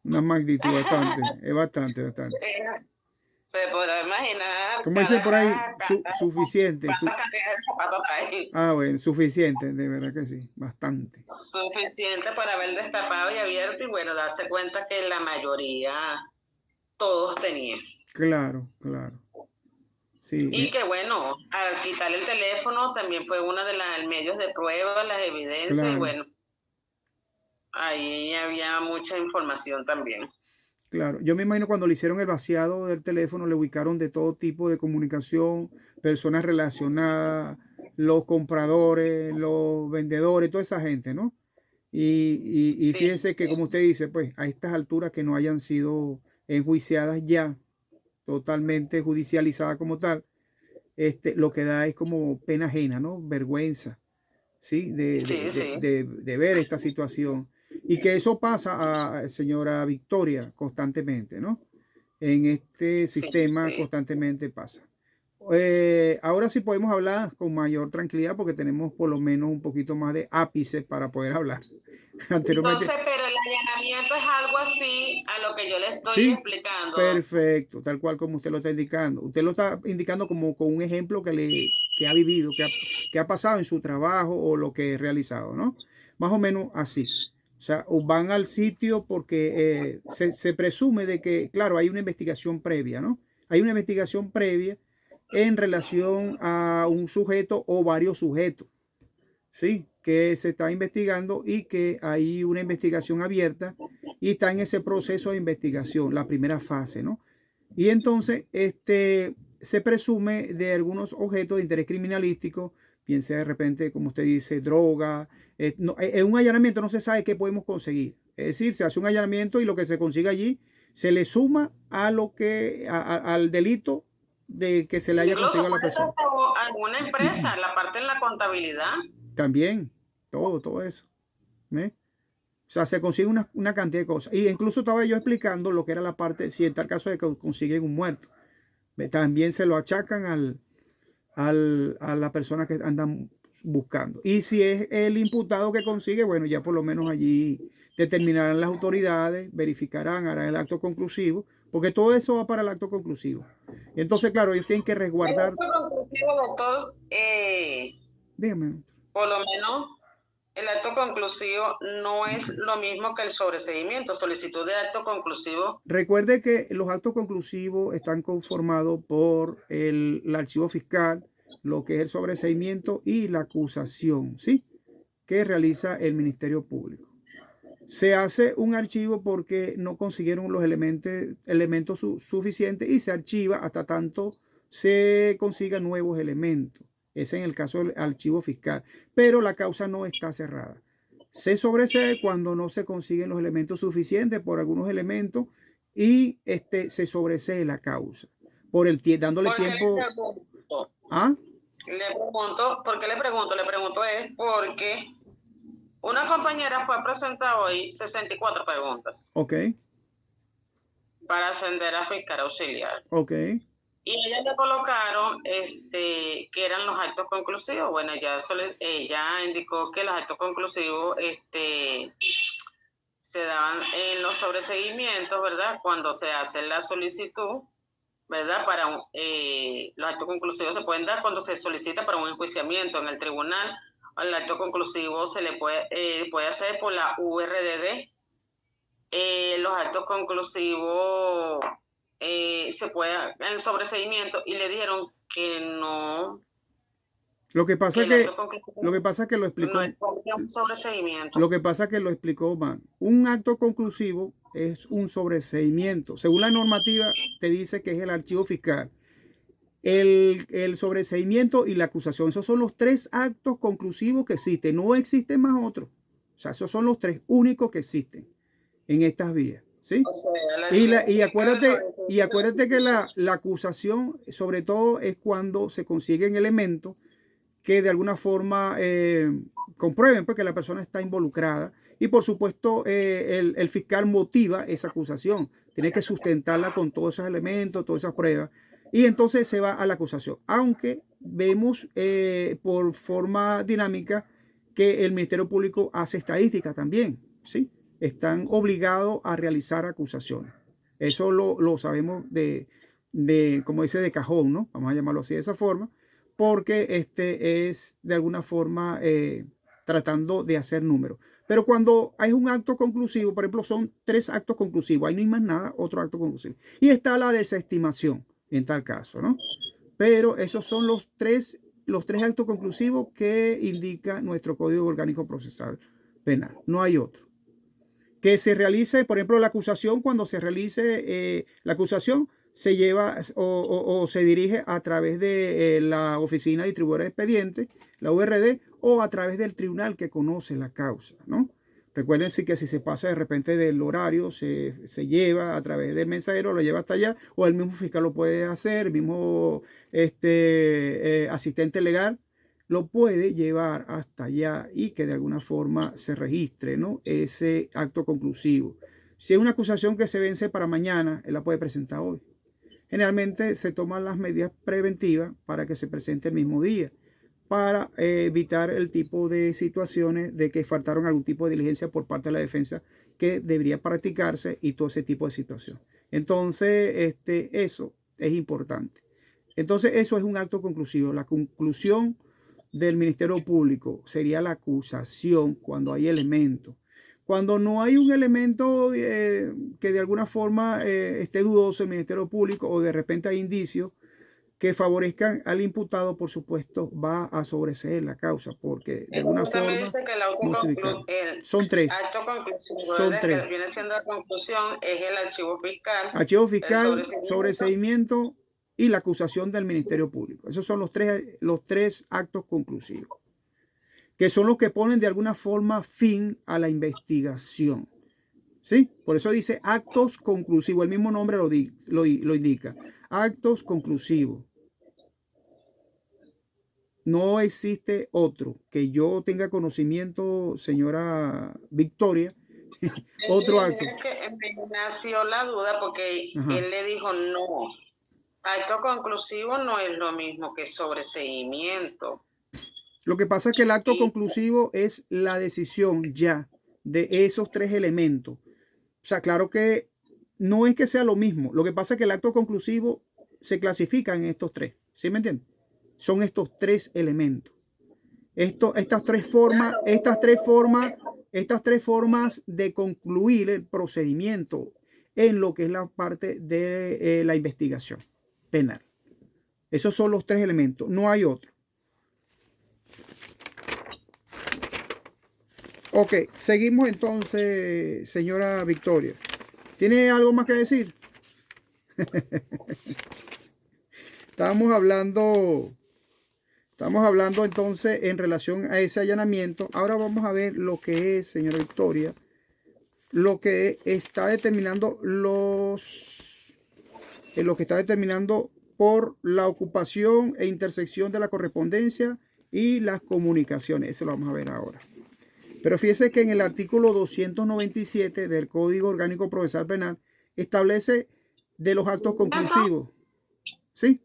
Una magnitud bastante. Se podrá imaginar. Como dice por ahí, suficiente. zapato trae. Ah, bueno, suficiente, de verdad que sí, bastante. Suficiente para haber destapado y abierto y bueno, darse cuenta que la mayoría, todos tenían. Claro, claro. Sí, Y que bueno, al quitar el teléfono también fue uno de los medios de prueba, las evidencias y claro, bueno, ahí había mucha información también. claro. Yo me imagino cuando le hicieron el vaciado del teléfono, le ubicaron de todo tipo de comunicación, personas relacionadas, los compradores, los vendedores, toda esa gente, ¿no? Y Sí, fíjese que, sí. como usted dice, pues a estas alturas que no hayan sido enjuiciadas ya, totalmente judicializadas como tal, lo que da es como pena ajena, ¿no? Vergüenza, ¿sí? Sí, sí, De ver esta situación. Y que eso pasa a señora Victoria constantemente, ¿no? En este sí, sistema sí. constantemente pasa. Ahora sí podemos hablar con mayor tranquilidad porque tenemos por lo menos un poquito más de ápice para poder hablar. Anteriormente, Entonces, pero el allanamiento es algo así a lo que yo le estoy sí, explicando. perfecto, tal cual como usted lo está indicando. Usted lo está indicando como con un ejemplo que ha vivido, que ha pasado en su trabajo o lo que ha realizado, ¿no? Más o menos así. O sea, o van al sitio porque se presume de que, claro, hay una investigación previa, ¿no? Hay una investigación previa en relación a un sujeto o varios sujetos, ¿sí? Que se está investigando y que hay una investigación abierta y está en ese proceso de investigación, la primera fase, ¿no? Y entonces, se presume de algunos objetos de interés criminalístico, piense de repente, como usted dice, droga. En un allanamiento no se sabe qué podemos conseguir. Es decir, se hace un allanamiento y lo que se consigue allí se le suma a al delito de que se le haya Incluso conseguido a la puede ser persona. alguna empresa, la parte en la contabilidad. También, todo eso. ¿Eh? O sea, se consigue una cantidad de cosas. Y incluso estaba yo explicando lo que era la parte, si en tal caso de que consiguen un muerto. También se lo achacan a la persona que andan buscando. Y si es el imputado que consigue, bueno, ya por lo menos allí determinarán las autoridades, verificarán, harán el acto conclusivo, porque todo eso va para el acto conclusivo. Entonces, claro, ellos tienen que El resguardar, acto conclusivo de todos, dígame, por lo menos el acto conclusivo no es lo mismo que el sobreseimiento. Solicitud de acto conclusivo. recuerde que los actos conclusivos están conformados por el archivo fiscal, lo que es el sobreseimiento y la acusación, ¿sí? Que realiza el Ministerio Público. Se hace un archivo porque no consiguieron los elementos suficientes y se archiva hasta tanto se consigan nuevos elementos. Ese en el caso del archivo fiscal. Pero la causa no está cerrada. Se sobresee cuando no se consiguen los elementos suficientes por algunos elementos y se sobresee la causa. Dándole ¿Por qué le tiempo pregunto? a... ¿Por qué le pregunto? Le pregunto es porque una compañera fue a presentar hoy 64 preguntas Ok, para ascender a fiscal auxiliar. ok, Y ella le colocaron que eran los actos conclusivos. Bueno, ella indicó que los actos conclusivos se daban en los sobreseguimientos, ¿verdad? Cuando se hace la solicitud, ¿verdad? Los actos conclusivos se pueden dar cuando se solicita para un enjuiciamiento en el tribunal. El acto conclusivo se le puede hacer por la URDD. Los actos conclusivos se puede en el sobreseimiento y le dijeron que no, Lo que pasa que el acto que, lo que conclusivo pasa que lo no explicó, es porque un sobreseimiento. lo que pasa que lo explicó mal. Un acto conclusivo es un sobreseimiento. Según la normativa, te dice que es el archivo fiscal, el sobreseimiento y la acusación. Esos son los tres actos conclusivos que existen. No existen más otros. O sea, esos son los tres únicos que existen en estas vías. ¿Sí? O sea, el archivo fiscal, el Y sobreseimiento y la acuérdate que acusación. la acusación, sobre todo, es cuando se consiguen elementos que de alguna forma comprueben pues, que la persona está involucrada. Y por supuesto, el fiscal motiva esa acusación. Tiene que sustentarla con todos esos elementos, todas esas pruebas. Y entonces se va a la acusación. Aunque vemos por forma dinámica que el Ministerio Público hace estadísticas también. ¿Sí? Están obligados a realizar acusaciones. Eso lo sabemos como dice, de cajón, ¿no? Vamos a llamarlo así de esa forma porque es de alguna forma tratando de hacer números. Pero cuando hay un acto conclusivo, por ejemplo, son 3 actos conclusivos, ahí no hay más nada, otro acto conclusivo. Y está la desestimación en tal caso, ¿no? Pero esos son los tres actos conclusivos que indica nuestro Código Orgánico Procesal Penal. No hay otro. Que se realice, por ejemplo, la acusación, cuando se realice la acusación, se lleva o se dirige a través de la Oficina Distribuidora de Expedientes, la URD, o a través del tribunal que conoce la causa, ¿no? Recuerden que si se pasa de repente del horario, se lleva a través del mensajero, lo lleva hasta allá, o el mismo fiscal lo puede hacer, el mismo asistente legal lo puede llevar hasta allá y que de alguna forma se registre, ¿no?, ese acto conclusivo. Si es una acusación que se vence para mañana, él la puede presentar hoy. Generalmente se toman las medidas preventivas para que se presente el mismo día, para evitar el tipo de situaciones de que faltaron algún tipo de diligencia por parte de la defensa que debería practicarse y todo ese tipo de situación. Entonces, eso es importante. Entonces, eso es un acto conclusivo. La conclusión del Ministerio Público sería la acusación cuando hay elementos. Cuando no hay un elemento que de alguna forma esté dudoso el Ministerio Público, o de repente hay indicios que favorezcan al imputado, por supuesto, va a sobreseer la causa, porque de alguna Usted me forma dice que el son 3. acto conclusivo, Son ¿verdad? 3. Que viene siendo la conclusión, es el archivo fiscal, Archivo el fiscal, sobreseimiento. sobreseimiento y la acusación del Ministerio Público. Esos son los tres actos conclusivos, que son los que ponen de alguna forma fin a la investigación. ¿Sí? Por eso dice actos conclusivos. El mismo nombre lo indica. Actos conclusivos. No existe otro que yo tenga conocimiento, señora Victoria, otro acto. Es que me nació la duda porque Ajá. él le dijo no. Acto conclusivo no es lo mismo que sobreseimiento. Lo que pasa es que el acto conclusivo es la decisión ya de esos 3 elementos. O sea, claro que no es que sea lo mismo. Lo que pasa es que el acto conclusivo se clasifica en estos 3. ¿Sí me entienden? Son estos 3 elementos. Estas tres formas de concluir el procedimiento en lo que es la parte de la investigación penal. Esos son los 3 elementos. No hay otro. Ok, seguimos entonces, señora Victoria. ¿Tiene algo más que decir? Estamos hablando entonces en relación a ese allanamiento. Ahora vamos a ver lo que es, señora Victoria, lo que está determinando por la ocupación e intersección de la correspondencia y las comunicaciones. Eso lo vamos a ver ahora. Pero fíjese que en el artículo 297 del Código Orgánico Procesal Penal establece de los actos conclusivos. ¿Sí?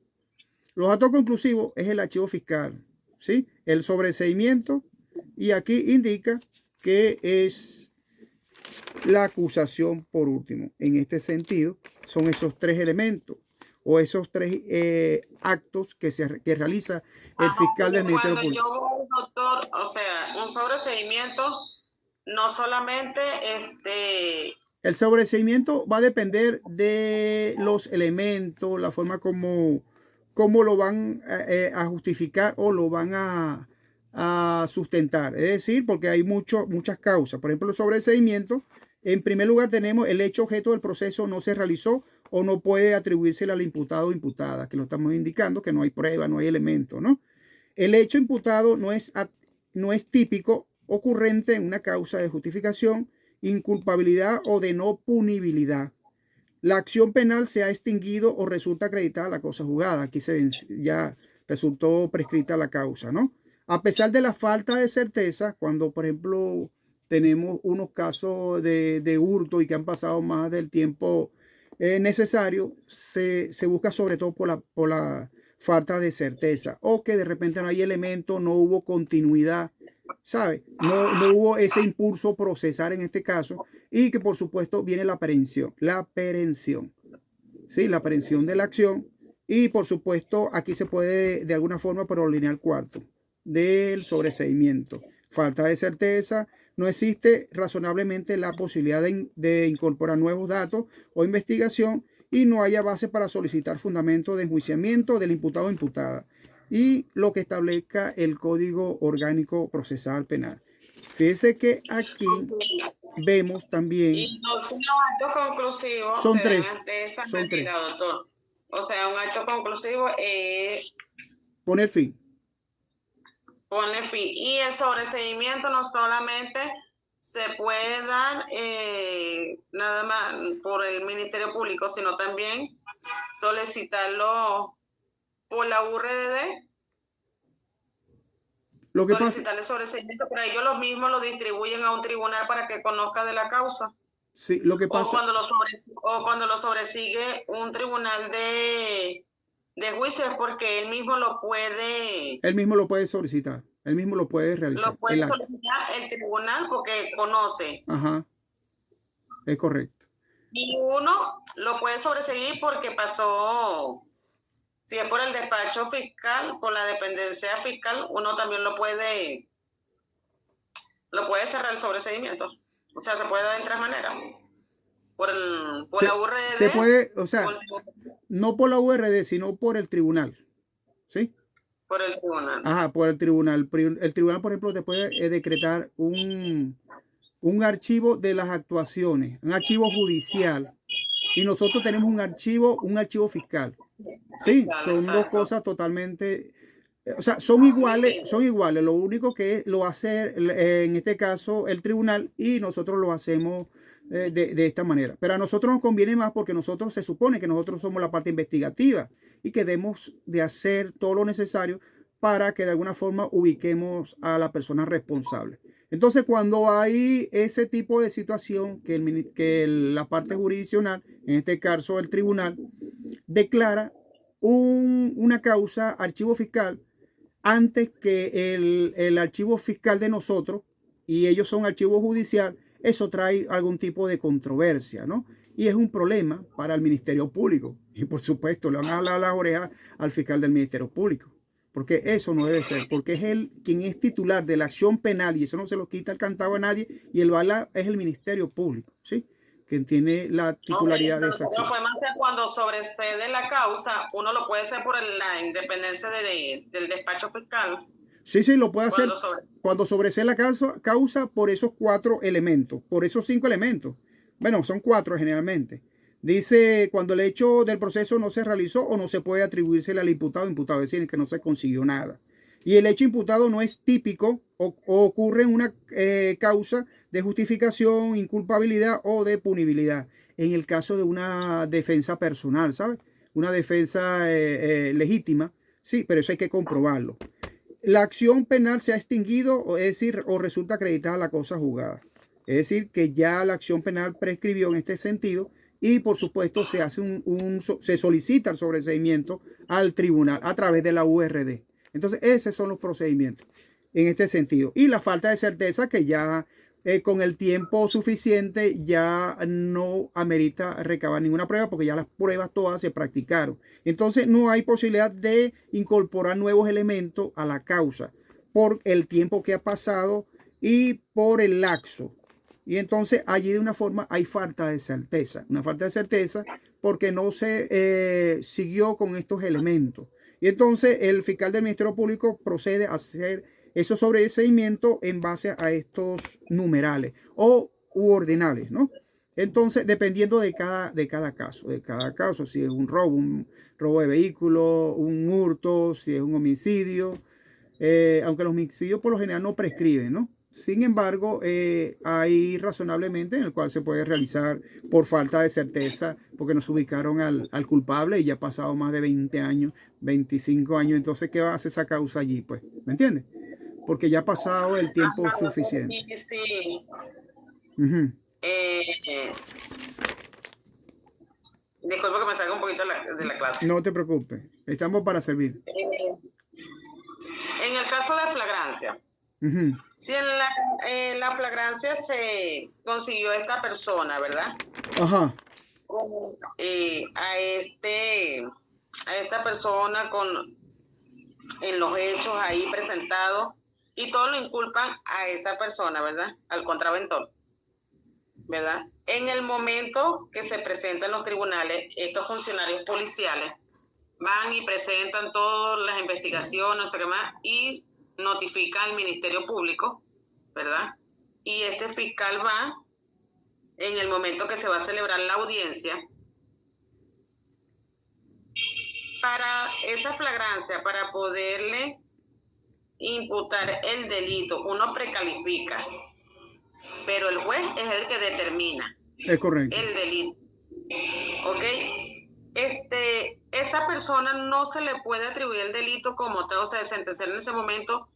Los actos conclusivos es el archivo fiscal, ¿sí? El sobreseimiento, y aquí indica que es la acusación por último. En este sentido, son esos 3 elementos o esos 3 actos que realiza el fiscal del Ministerio Público. Cuando yo voy, doctor, o sea, un sobreseimiento, no solamente El sobreseimiento va a depender de los elementos, la forma como lo van a justificar o lo van a sustentar. Es decir, porque hay muchas causas. Por ejemplo, el sobreseimiento, en primer lugar tenemos el hecho objeto del proceso no se realizó o no puede atribuírsele al imputado o imputada, que lo estamos indicando, que no hay prueba, no hay elemento, ¿no? El hecho imputado no es típico, ocurrente en una causa de justificación, inculpabilidad o de no punibilidad. La acción penal se ha extinguido o resulta acreditada la causa juzgada. Aquí ya resultó prescrita la causa, ¿no? A pesar de la falta de certeza, cuando, por ejemplo, tenemos unos casos de hurto y que han pasado más del tiempo necesario, se busca sobre todo por la falta de certeza, o que de repente no hay elementos, no hubo continuidad, ¿sabe? No hubo ese impulso procesar en este caso, y que por supuesto viene la aprehensión, ¿sí? La aprehensión de la acción, Y por supuesto, aquí se puede de alguna forma prolinear el cuarto del sobreseimiento. Falta de certeza. No existe razonablemente la posibilidad de incorporar nuevos datos o investigación y no haya base para solicitar fundamento de enjuiciamiento del imputado o imputada y lo que establezca el Código Orgánico Procesal Penal. Fíjese que aquí vemos también... Y entonces los actos conclusivos son se tres. dan de esa Son tres. manera, doctor. O sea, un acto conclusivo es Poner fin. poner fin. Y el sobreseimiento no solamente se puede dar nada más por el Ministerio Público, sino también solicitarlo por la URDD. Lo que pasa, Solicitarle sobreseimiento, pero ellos los mismos lo distribuyen a un tribunal para que conozca de la causa. sí, lo que O pasa, cuando lo sobresigue un tribunal de juicio es porque él mismo lo puede él mismo lo puede solicitar, él mismo lo puede realizar. El acto. solicitar el tribunal porque conoce. Ajá, es correcto. Y uno lo puede sobreseguir porque pasó, si es por el despacho fiscal, por la dependencia fiscal, uno también lo puede cerrar el sobreseimiento. O sea, se puede dar de tres maneras. Por la URD. Se puede, o sea, no por la URD, sino por el tribunal. ¿Sí? Por el tribunal. Ajá, por el tribunal. El tribunal, por ejemplo, te puede decretar un archivo de las actuaciones, un archivo judicial. Y nosotros tenemos un archivo fiscal. Sí, son exacto. dos cosas totalmente, o sea, son iguales. Lo único que lo hace en este caso el tribunal y nosotros lo hacemos de esta manera. Pero a nosotros nos conviene más porque nosotros se supone que nosotros somos la parte investigativa y que debemos de hacer todo lo necesario para que de alguna forma ubiquemos a la persona responsable. Entonces, cuando hay ese tipo de situación que la parte jurisdiccional, en este caso el tribunal, declara una causa archivo fiscal antes que el archivo fiscal de nosotros, y ellos son archivo judicial, eso trae algún tipo de controversia, ¿no? Y es un problema para el Ministerio Público. Y por supuesto, le van a hablar las orejas al fiscal del Ministerio Público. Porque eso no debe ser, porque es él quien es titular de la acción penal y eso no se lo quita el cantado a nadie y el bala es el Ministerio Público, ¿sí? Quien tiene la titularidad de esa acción. Lo podemos hacer cuando sobresede la causa, uno lo puede hacer por la independencia del despacho fiscal. Sí, lo puede hacer cuando sobresee la causa por esos 4 elementos, por esos 5 elementos. Bueno, son 4 generalmente. Dice, cuando el hecho del proceso no se realizó o no se puede atribuírsele al imputado, es decir, que no se consiguió nada. Y el hecho imputado no es típico o ocurre en una causa de justificación, inculpabilidad o de punibilidad. En el caso de una defensa personal, ¿sabes? Una defensa legítima, sí, pero eso hay que comprobarlo. La acción penal se ha extinguido, es decir, o resulta acreditada la cosa juzgada. Es decir, que ya la acción penal prescribió en este sentido y por supuesto se hace se solicita el sobreseimiento al tribunal a través de la URD. Entonces, esos son los procedimientos en este sentido. Y la falta de certeza que ya con el tiempo suficiente ya no amerita recabar ninguna prueba porque ya las pruebas todas se practicaron. Entonces, no hay posibilidad de incorporar nuevos elementos a la causa por el tiempo que ha pasado y por el lapso. Y entonces allí de una forma hay falta de certeza. Una falta de certeza porque no se siguió con estos elementos. Y entonces el fiscal del Ministerio Público procede a hacer esos sobreseimientos en base a estos numerales u ordinales, ¿no? Entonces, dependiendo de cada caso, si es un robo de vehículo, un hurto, si es un homicidio, aunque los homicidios por lo general no prescriben, ¿no? Sin embargo, hay razonablemente en el cual se puede realizar por falta de certeza, porque nos ubicaron al culpable y ya ha pasado más de 20 años, 25 años. Entonces, ¿qué va a hacer esa causa allí? Pues, ¿me entiendes? Porque ya ha pasado el tiempo suficiente. Sí. Disculpa que me salga un poquito de la clase. No te preocupes, estamos para servir. En el caso de flagrancia, si en la flagrancia se consiguió esta persona, ¿verdad? Ajá. a esta persona en los hechos ahí presentados y todos lo inculpan a esa persona, ¿verdad? Al contraventor, ¿verdad? En el momento que se presentan en los tribunales, estos funcionarios policiales van y presentan todas las investigaciones, no sé qué más, y notifican al Ministerio Público, ¿verdad? Y este fiscal va, en el momento que se va a celebrar la audiencia, para esa flagrancia, para poderle imputar el delito, uno precalifica, pero el juez es el que determina Es correcto. el delito. ¿Ok? Esa persona no se le puede atribuir el delito como tal, o sea, sentenciar en ese momento,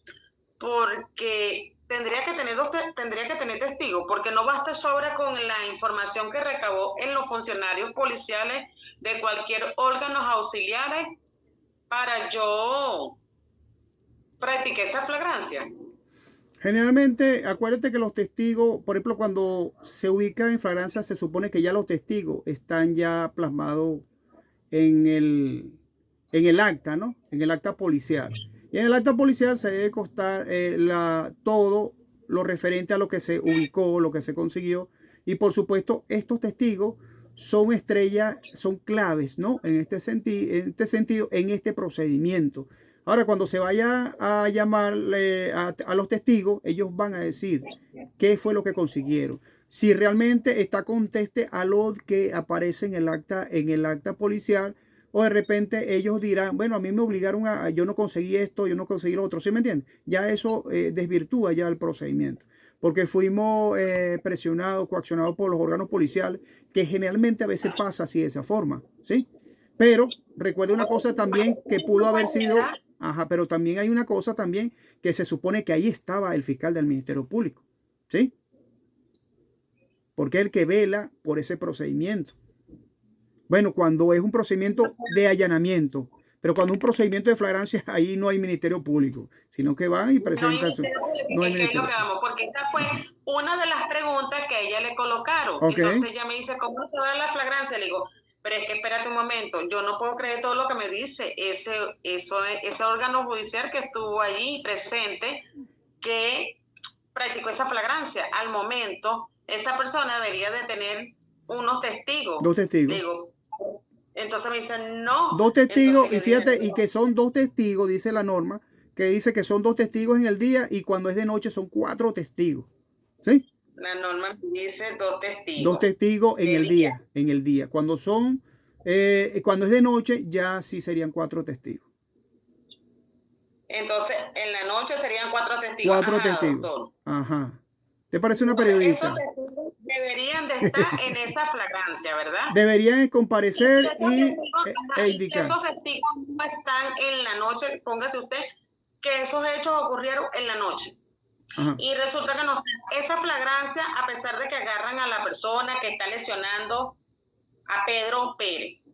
porque tendría que tener testigos, porque no basta sobra con la información que recabó en los funcionarios policiales de cualquier órganos auxiliares para yo practicar esa flagrancia. Generalmente, acuérdate que los testigos, por ejemplo, cuando se ubica en flagrancia, se supone que ya los testigos están ya plasmados en el acta, ¿no? En el acta policial. Y en el acta policial se debe constar todo lo referente a lo que se ubicó, lo que se consiguió. Y por supuesto, estos testigos son estrellas, son claves, ¿no? En este sentido, en este procedimiento. Ahora, cuando se vaya a llamar a los testigos, ellos van a decir qué fue lo que consiguieron. Si realmente está conteste a lo que aparece en el acta policial, o de repente ellos dirán, bueno, a mí me obligaron yo no conseguí esto, yo no conseguí lo otro, ¿sí me entienden? Ya eso desvirtúa ya el procedimiento, porque fuimos presionados, coaccionados por los órganos policiales, que generalmente a veces pasa así de esa forma, ¿sí? Pero recuerda una cosa también que pudo haber sido, pero también hay una cosa también que se supone que ahí estaba el fiscal del Ministerio Público, ¿sí? Porque es el que vela por ese procedimiento. Bueno, cuando es un procedimiento de allanamiento, pero cuando un procedimiento de flagrancia, ahí no hay Ministerio Público, sino que van y presentan no hay Ministerio Público, porque esta fue una de las preguntas que a ella le colocaron. Okay. Entonces ella me dice, ¿cómo se va la flagrancia? Le digo, pero es que espérate un momento, yo no puedo creer todo lo que me dice ese órgano judicial que estuvo allí presente, que practicó esa flagrancia. Al momento, esa persona debería de tener unos testigos. Dos testigos. Le digo, entonces me dicen, no. Dos testigos, y fíjate, y que son dos testigos, dice la norma, que dice que son dos testigos en el día y cuando es de noche son 4 testigos. ¿Sí? La norma dice 2 testigos. 2 testigos en el día. Cuando es de noche, ya sí serían 4 testigos. Entonces, en la noche serían 4 testigos. 4 testigos. Doctor. Ajá. ¿Te parece una periodista? Esos testigos deberían de estar en esa flagrancia, ¿verdad? Deberían comparecer e indicar. Si esos testigos no están en la noche, póngase usted que esos hechos ocurrieron en la noche. Ajá. Y resulta que no, esa flagrancia, a pesar de que agarran a la persona que está lesionando a Pedro Pérez,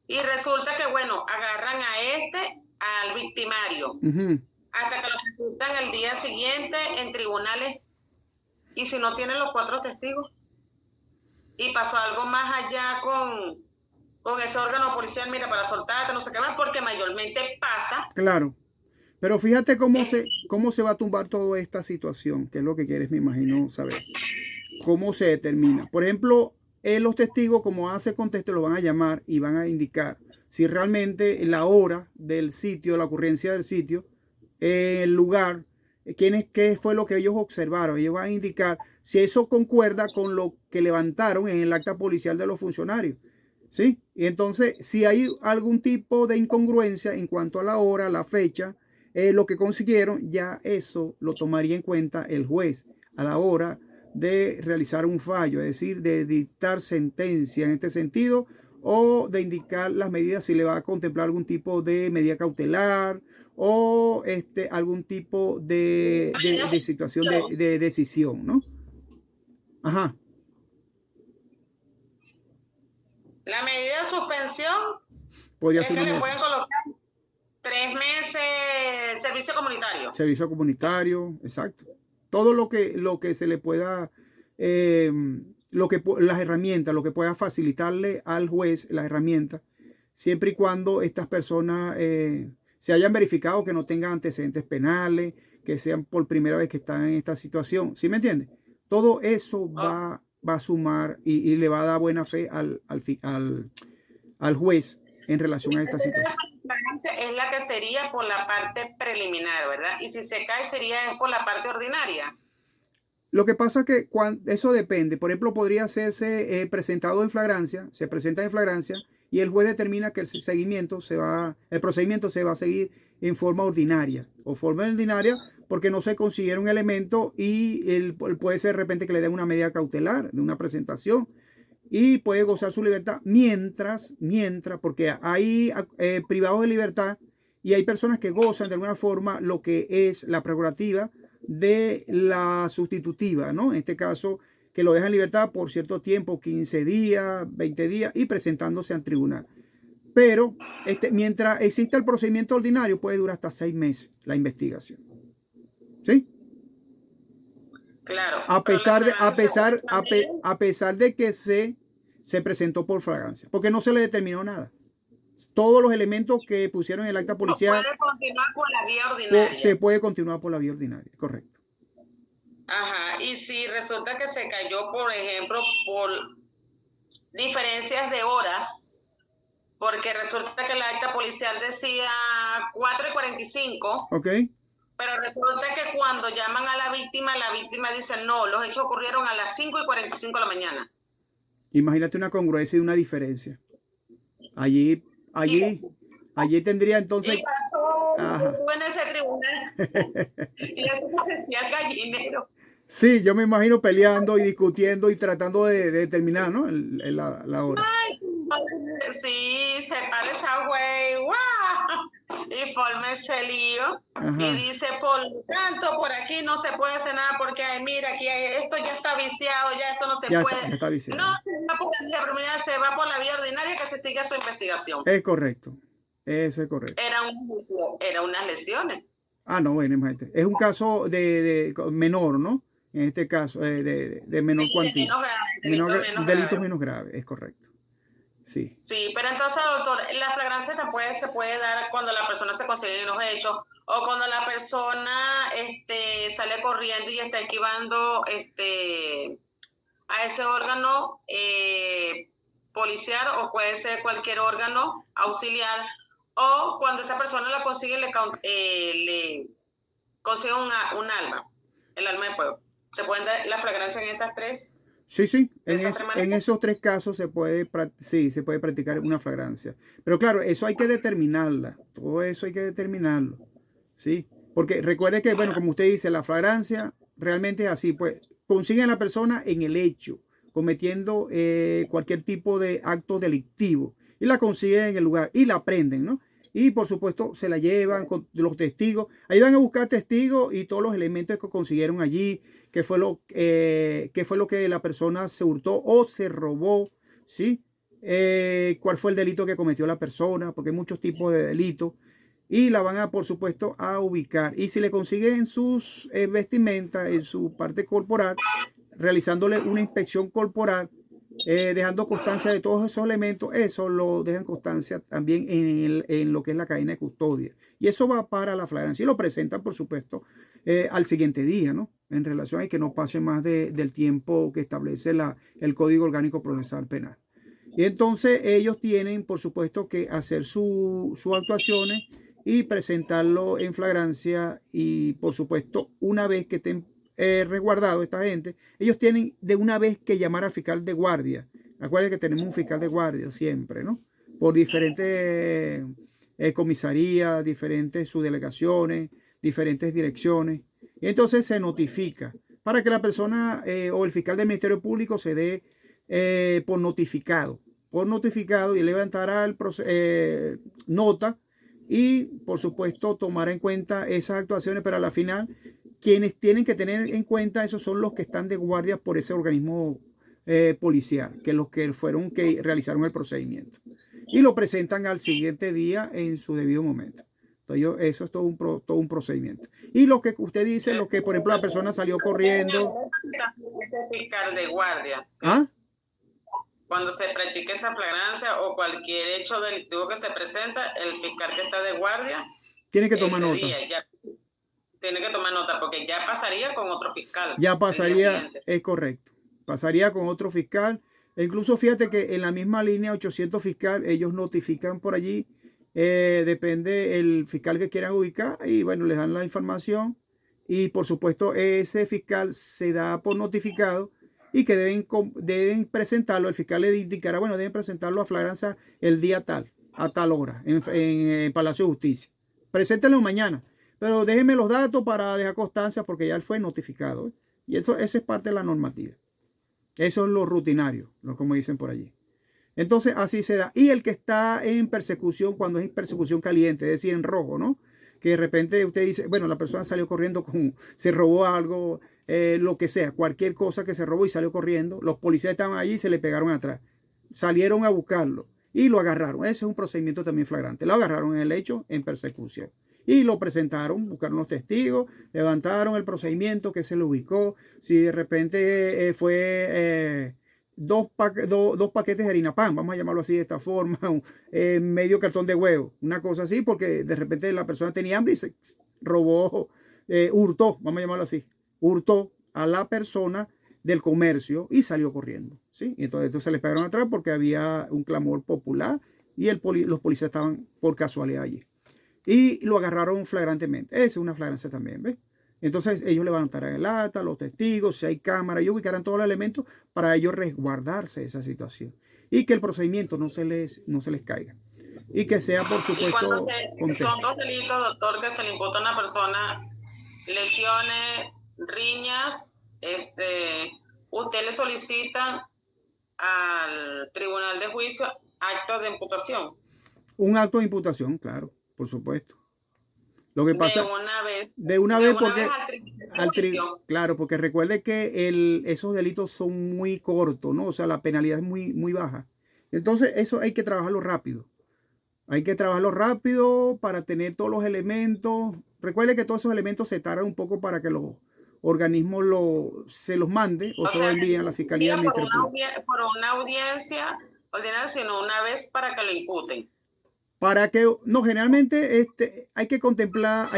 y resulta que, bueno, agarran al victimario, hasta que lo ejecutan el día siguiente en tribunales. ¿Y si no tienen los 4 testigos? Y pasó algo más allá con ese órgano policial, mira, para soltarte, no sé qué más, porque mayormente pasa. Claro. Pero fíjate cómo se va a tumbar toda esta situación, que es lo que quieres, me imagino, saber. ¿Cómo se determina? Por ejemplo, los testigos, como hace contexto, lo van a llamar y van a indicar si realmente la hora del sitio, la ocurrencia del sitio, el lugar, qué fue lo que ellos observaron. Ellos van a indicar si eso concuerda con lo que levantaron en el acta policial de los funcionarios. ¿Sí? Y entonces, si hay algún tipo de incongruencia en cuanto a la hora, la fecha, lo que consiguieron, ya eso lo tomaría en cuenta el juez a la hora de realizar un fallo, es decir, de dictar sentencia en este sentido o de indicar las medidas, si le va a contemplar algún tipo de medida cautelar o algún tipo de situación de decisión, ¿no? Ajá. La medida de suspensión podría es ser que le pueden colocar 3 meses servicio comunitario. Servicio comunitario, exacto. Todo lo que se le pueda, las herramientas, lo que pueda facilitarle al juez, las herramientas, siempre y cuando estas personas se hayan verificado que no tengan antecedentes penales, que sean por primera vez que están en esta situación. ¿Sí me entiendes? Todo eso va a sumar y le va a dar buena fe al juez en relación a esta situación. Es la que sería por la parte preliminar, ¿verdad? Y si se cae sería por la parte ordinaria. Lo que pasa es que eso depende. Por ejemplo, podría hacerse presentado en flagrancia, se presenta en flagrancia y el juez determina que el procedimiento se va a seguir en forma ordinaria porque no se consiguieron elementos y puede ser de repente que le den una medida cautelar de una presentación y puede gozar su libertad mientras, porque hay privados de libertad y hay personas que gozan de alguna forma lo que es la prerrogativa de la sustitutiva, ¿no? En este caso, que lo dejan en libertad por cierto tiempo, 15 días, 20 días, y presentándose al tribunal. Pero mientras exista el procedimiento ordinario, puede durar hasta 6 meses la investigación. ¿Sí? Claro. A pesar de que se presentó por flagrancia, porque no se le determinó nada. Todos los elementos que pusieron en el acta policial. Puede continuar por la vía ordinaria. Se puede continuar por la vía ordinaria, correcto. Ajá, y si resulta que se cayó, por ejemplo, por diferencias de horas, porque resulta que el acta policial decía 4:45. Ok. Pero resulta que cuando llaman a la víctima dice, no, los hechos ocurrieron a las 5:45 de la mañana. Imagínate una congruencia y una diferencia. Allí tendría entonces... Y pasó en ese tribunal. Y eso parecía el gallinero. Sí, yo me imagino peleando y discutiendo y tratando de determinar, ¿no? La hora. Ay, sí, se para esa güey, ¡guau! Y forma ese lío. Ajá. Y dice, por lo tanto, por aquí no se puede hacer nada porque, ay, mira, aquí esto ya está viciado, ya esto no se puede. Está viciado. No, se va por la vía ordinaria que se siga su investigación. Es correcto. Eso es correcto. Era unas lesiones. Ah, no, bueno, imagínate. Es un caso de menor, ¿no? En este caso, de menor cuantía. Delitos menos graves, es correcto. Sí. Sí, pero entonces, doctor, la flagrancia se puede dar cuando la persona se consigue en los hechos o cuando la persona sale corriendo y está esquivando a ese órgano policial o puede ser cualquier órgano auxiliar o cuando esa persona la consigue le consigue un alma, el alma de fuego. ¿Se pueden dar la flagrancia en esas tres? Sí. En esos 3 casos se puede practicar una flagrancia. Pero claro, eso hay que determinarla. Todo eso hay que determinarlo. ¿Sí? Porque recuerde que, bueno, como usted dice, la flagrancia realmente es así. Pues consiguen a la persona en el hecho, cometiendo cualquier tipo de acto delictivo. Y la consiguen en el lugar y la prenden, ¿no? Y por supuesto se la llevan con los testigos. Ahí van a buscar testigos y todos los elementos que consiguieron allí, qué fue lo que la persona se hurtó o se robó, ¿sí? Cuál fue el delito que cometió la persona, porque hay muchos tipos de delitos. Y la van a, por supuesto, a ubicar. Y si le consiguen sus vestimentas, en su parte corporal, realizándole una inspección corporal, dejando constancia de todos esos elementos, eso lo dejan constancia también en lo que es la cadena de custodia. Y eso va para la flagrancia y lo presentan, por supuesto, al siguiente día, ¿no? En relación a que no pase más del tiempo que establece el Código Orgánico Procesal Penal. Y entonces ellos tienen, por supuesto, que hacer sus actuaciones y presentarlo en flagrancia y, por supuesto, una vez que estén resguardado esta gente, ellos tienen de una vez que llamar al fiscal de guardia. Acuérdense que tenemos un fiscal de guardia siempre, ¿no? Por diferentes comisarías, diferentes subdelegaciones, diferentes direcciones. Y entonces se notifica para que la persona o el fiscal del Ministerio Público se dé por notificado y levantará nota y, por supuesto, tomará en cuenta esas actuaciones, pero a la final quienes tienen que tener en cuenta eso son los que están de guardia por ese organismo policial, que los que fueron que realizaron el procedimiento. Y lo presentan al siguiente día en su debido momento. Entonces, eso es todo un procedimiento. Y lo que usted dice, lo que, por ejemplo, la persona salió corriendo. Fiscal de guardia. ¿Ah? cuando se practique esa flagrancia o cualquier hecho delictivo que se presenta, el fiscal que está de guardia tiene que tomar ese nota. día ya tiene que tomar nota porque ya pasaría con otro fiscal. Ya pasaría, es correcto, pasaría con otro fiscal. E incluso fíjate que en la misma línea 800 fiscal, ellos notifican por allí, depende el fiscal que quieran ubicar y bueno, les dan la información y por supuesto ese fiscal se da por notificado y que deben presentarlo, el fiscal le indicará, bueno, deben presentarlo a flagrancia el día tal, a tal hora, en Palacio de Justicia. Preséntenlo mañana, pero déjenme los datos para dejar constancia porque ya él fue notificado. Y eso es parte de la normativa. Eso es lo rutinario, como dicen por allí. Entonces, así se da. Y el que está en persecución, cuando es persecución caliente, es decir, en rojo, ¿no? Que de repente usted dice, bueno, la persona salió corriendo, se robó algo, lo que sea, cualquier cosa que se robó y salió corriendo. Los policías estaban allí y se le pegaron atrás. Salieron a buscarlo y lo agarraron. Ese es un procedimiento también flagrante. Lo agarraron en el hecho en persecución. Y lo presentaron, buscaron los testigos, levantaron el procedimiento que se le ubicó. Si de repente fue dos paquetes de harina pan, vamos a llamarlo así de esta forma, medio cartón de huevo, una cosa así, porque de repente la persona tenía hambre y se robó, hurtó, vamos a llamarlo así, hurtó a la persona del comercio y salió corriendo, ¿sí? Y entonces se les pegaron atrás porque había un clamor popular y los policías estaban por casualidad allí. Y lo agarraron flagrantemente. Esa es una flagrancia también, ¿ves? Entonces ellos levantarán el acta, los testigos, si hay cámara, ellos ubicarán todos los elementos para ellos resguardarse de esa situación. Y que el procedimiento no se les caiga. Y que sea, por supuesto... Y cuando son dos delitos, doctor, que se le imputa a una persona, lesiones, riñas, usted le solicita al tribunal de juicio actos de imputación. Un acto de imputación, claro, por supuesto. Lo que pasa de una vez porque claro, porque recuerde que esos delitos son muy cortos, ¿no? O sea, la penalidad es muy baja. Entonces, eso hay que trabajarlo rápido. Hay que trabajarlo rápido para tener todos los elementos. Recuerde que todos esos elementos se tardan un poco para que los organismos se los mande o se los envíen a la Fiscalía Administrativa. Por una audiencia ordinaria, sino una vez para que lo imputen. Para que, no, generalmente hay que contemplar,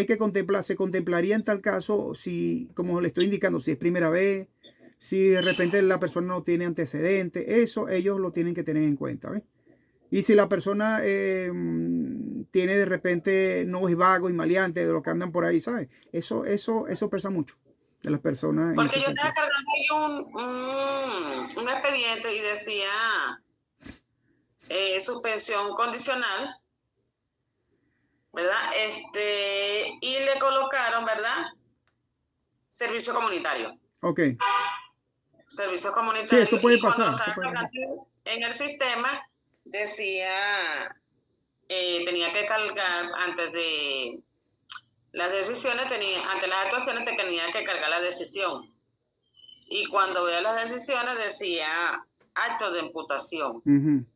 se contemplaría en tal caso, si, como le estoy indicando, si es primera vez, si de repente la persona no tiene antecedentes, eso ellos lo tienen que tener en cuenta, ¿ves? Y si la persona tiene de repente nuevos y vagos y maleantes de los que andan por ahí, ¿sabes? Eso pesa mucho de las personas. Porque yo estaba cargando ahí un expediente y decía suspensión condicional, ¿verdad? Y le colocaron, ¿verdad? Servicio comunitario. Ok. Servicio comunitario. Sí, eso puede pasar. En el sistema decía, tenía que cargar antes de las decisiones, ante las actuaciones tenía que cargar la decisión. Y cuando veo las decisiones decía actos de imputación.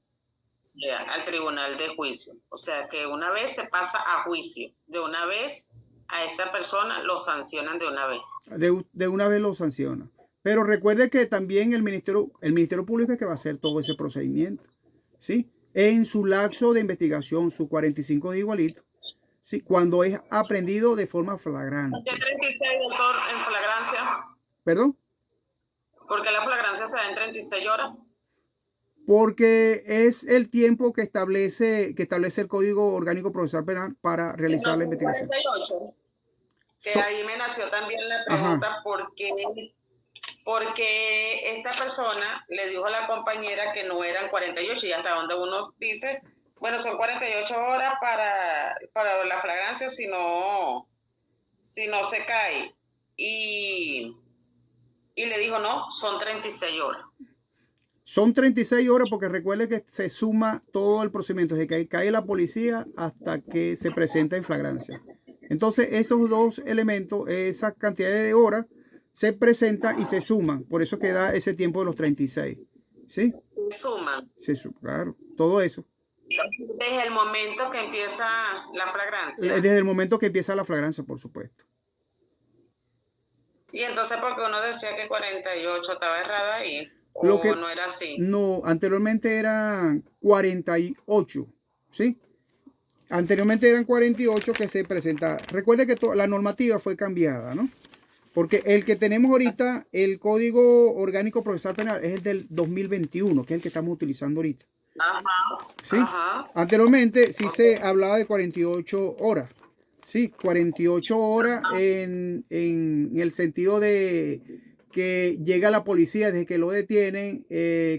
Al tribunal de juicio. O sea que una vez se pasa a juicio, de una vez a esta persona lo sancionan de una vez. De una vez lo sancionan. Pero recuerde que también el Ministerio Público es que va a hacer todo ese procedimiento, ¿sí? En su lapso de investigación, su 45 de igualito, ¿sí? Cuando es aprendido de forma flagrante. ¿Por qué 36, doctor, en flagrancia? ¿Perdón? ¿Por qué la flagrancia se da en 36 horas? Porque es el tiempo que establece el Código Orgánico Procesal Penal para realizar la investigación. 48, que ahí me nació también la pregunta, porque esta persona le dijo a la compañera que no eran 48 y hasta donde uno dice, bueno, son 48 horas para la flagrancia si no se cae. Y le dijo, no, son 36 horas. Son 36 horas porque recuerde que se suma todo el procedimiento, desde que cae la policía hasta que se presenta en flagrancia. Entonces, esos dos elementos, esa cantidad de horas, se presenta y se suman. Por eso queda ese tiempo de los 36. ¿Sí? Suman. Sí, claro, todo eso. Desde el momento que empieza la flagrancia. Desde el momento que empieza la flagrancia, por supuesto. Y entonces, porque uno decía que 48 estaba errada ahí. Lo ¿O que no era así? no, anteriormente eran 48, ¿sí? Anteriormente eran 48 que se presentaba. Recuerde que la normativa fue cambiada, ¿no? Porque el que tenemos ahorita, el Código Orgánico Procesal Penal, es el del 2021, que es el que estamos utilizando ahorita. Ajá, ¿Sí? ajá. Anteriormente sí Ok. se hablaba de 48 horas. Sí, 48 horas en el sentido de que llega la policía desde que lo detienen,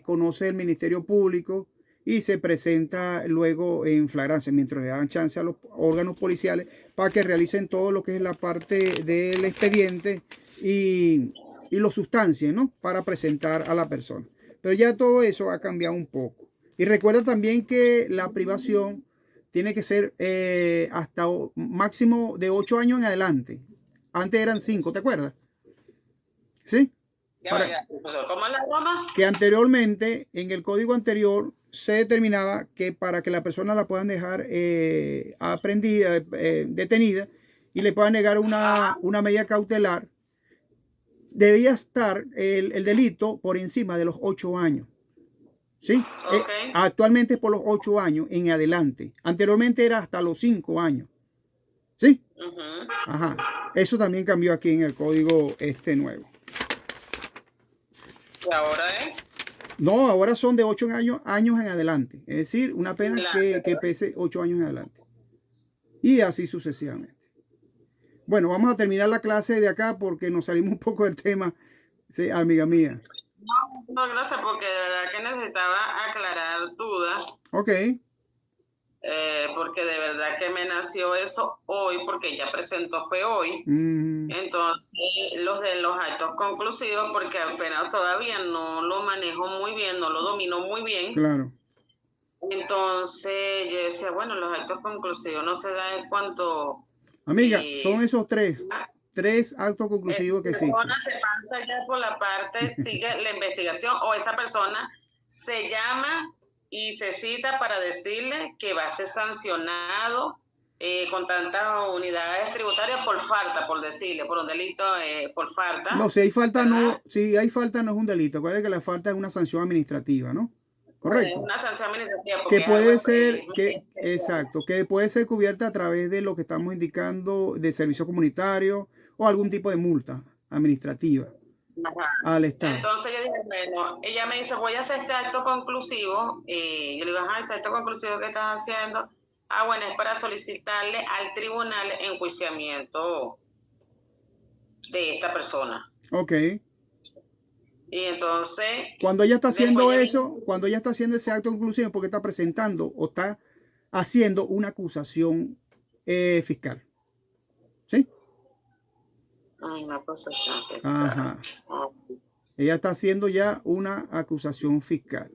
conoce el Ministerio Público y se presenta luego en flagrancia, mientras le dan chance a los órganos policiales para que realicen todo lo que es la parte del expediente y lo sustancien, ¿no? Para presentar a la persona. Pero ya todo eso ha cambiado un poco. Y recuerda también que la privación tiene que ser hasta máximo de 8 años en adelante. Antes eran 5, ¿te acuerdas? ¿Sí? Ya Para vaya. ¿Cómo es la broma? que anteriormente, en el código anterior, se determinaba que para que la persona la puedan dejar aprendida, detenida, y le puedan negar una medida cautelar, debía estar el delito por encima de los 8 años. ¿Sí? Ok. Actualmente es por los 8 años en adelante. Anteriormente era hasta los 5 años. ¿Sí? Ujú. Ajá. Eso también cambió aquí en el código nuevo. ¿Y ahora No, ahora son de 8 años en adelante. Es decir, una pena que pese 8 años en adelante. Y así sucesivamente. Bueno, vamos a terminar la clase de acá porque nos salimos un poco del tema, sí, amiga mía. No, gracias, porque de verdad que necesitaba aclarar dudas, Ok. porque de verdad que me nació eso hoy, porque ya presentó fue hoy. Entonces, los de los actos conclusivos, porque apenas todavía no lo manejo muy bien, no lo domino muy bien. Claro. Entonces, yo decía, bueno, los actos conclusivos no se da en cuanto Amiga, son esos tres actos conclusivos que esa persona existen. se pasa ya por la parte, sigue la investigación, o esa persona se llama y se cita para decirle que va a ser sancionado con tantas unidades tributarias por falta, por decirle, por un delito, por falta. No, si hay falta, ¿verdad? no es un delito. Acuérdate que la falta es una sanción administrativa, ¿no? Bueno, Correcto. una sanción administrativa Que porque es algo puede ser, especial. exacto, que puede ser cubierta a través de lo que estamos indicando de servicio comunitario o algún tipo de multa administrativa Ajá. al Estado. Entonces yo dije, bueno, ella me dice, voy a hacer este acto conclusivo. Yo le digo, ajá, ese acto conclusivo que estás haciendo. Ah, bueno, es para solicitarle al tribunal enjuiciamiento de esta persona. Ok. Y entonces, Cuando ella está después haciendo ya eso, cuando ella está haciendo ese acto conclusivo, es porque está presentando o está haciendo una acusación fiscal. ¿Sí? una posesión fiscal. Ajá. Ella está haciendo ya una acusación fiscal.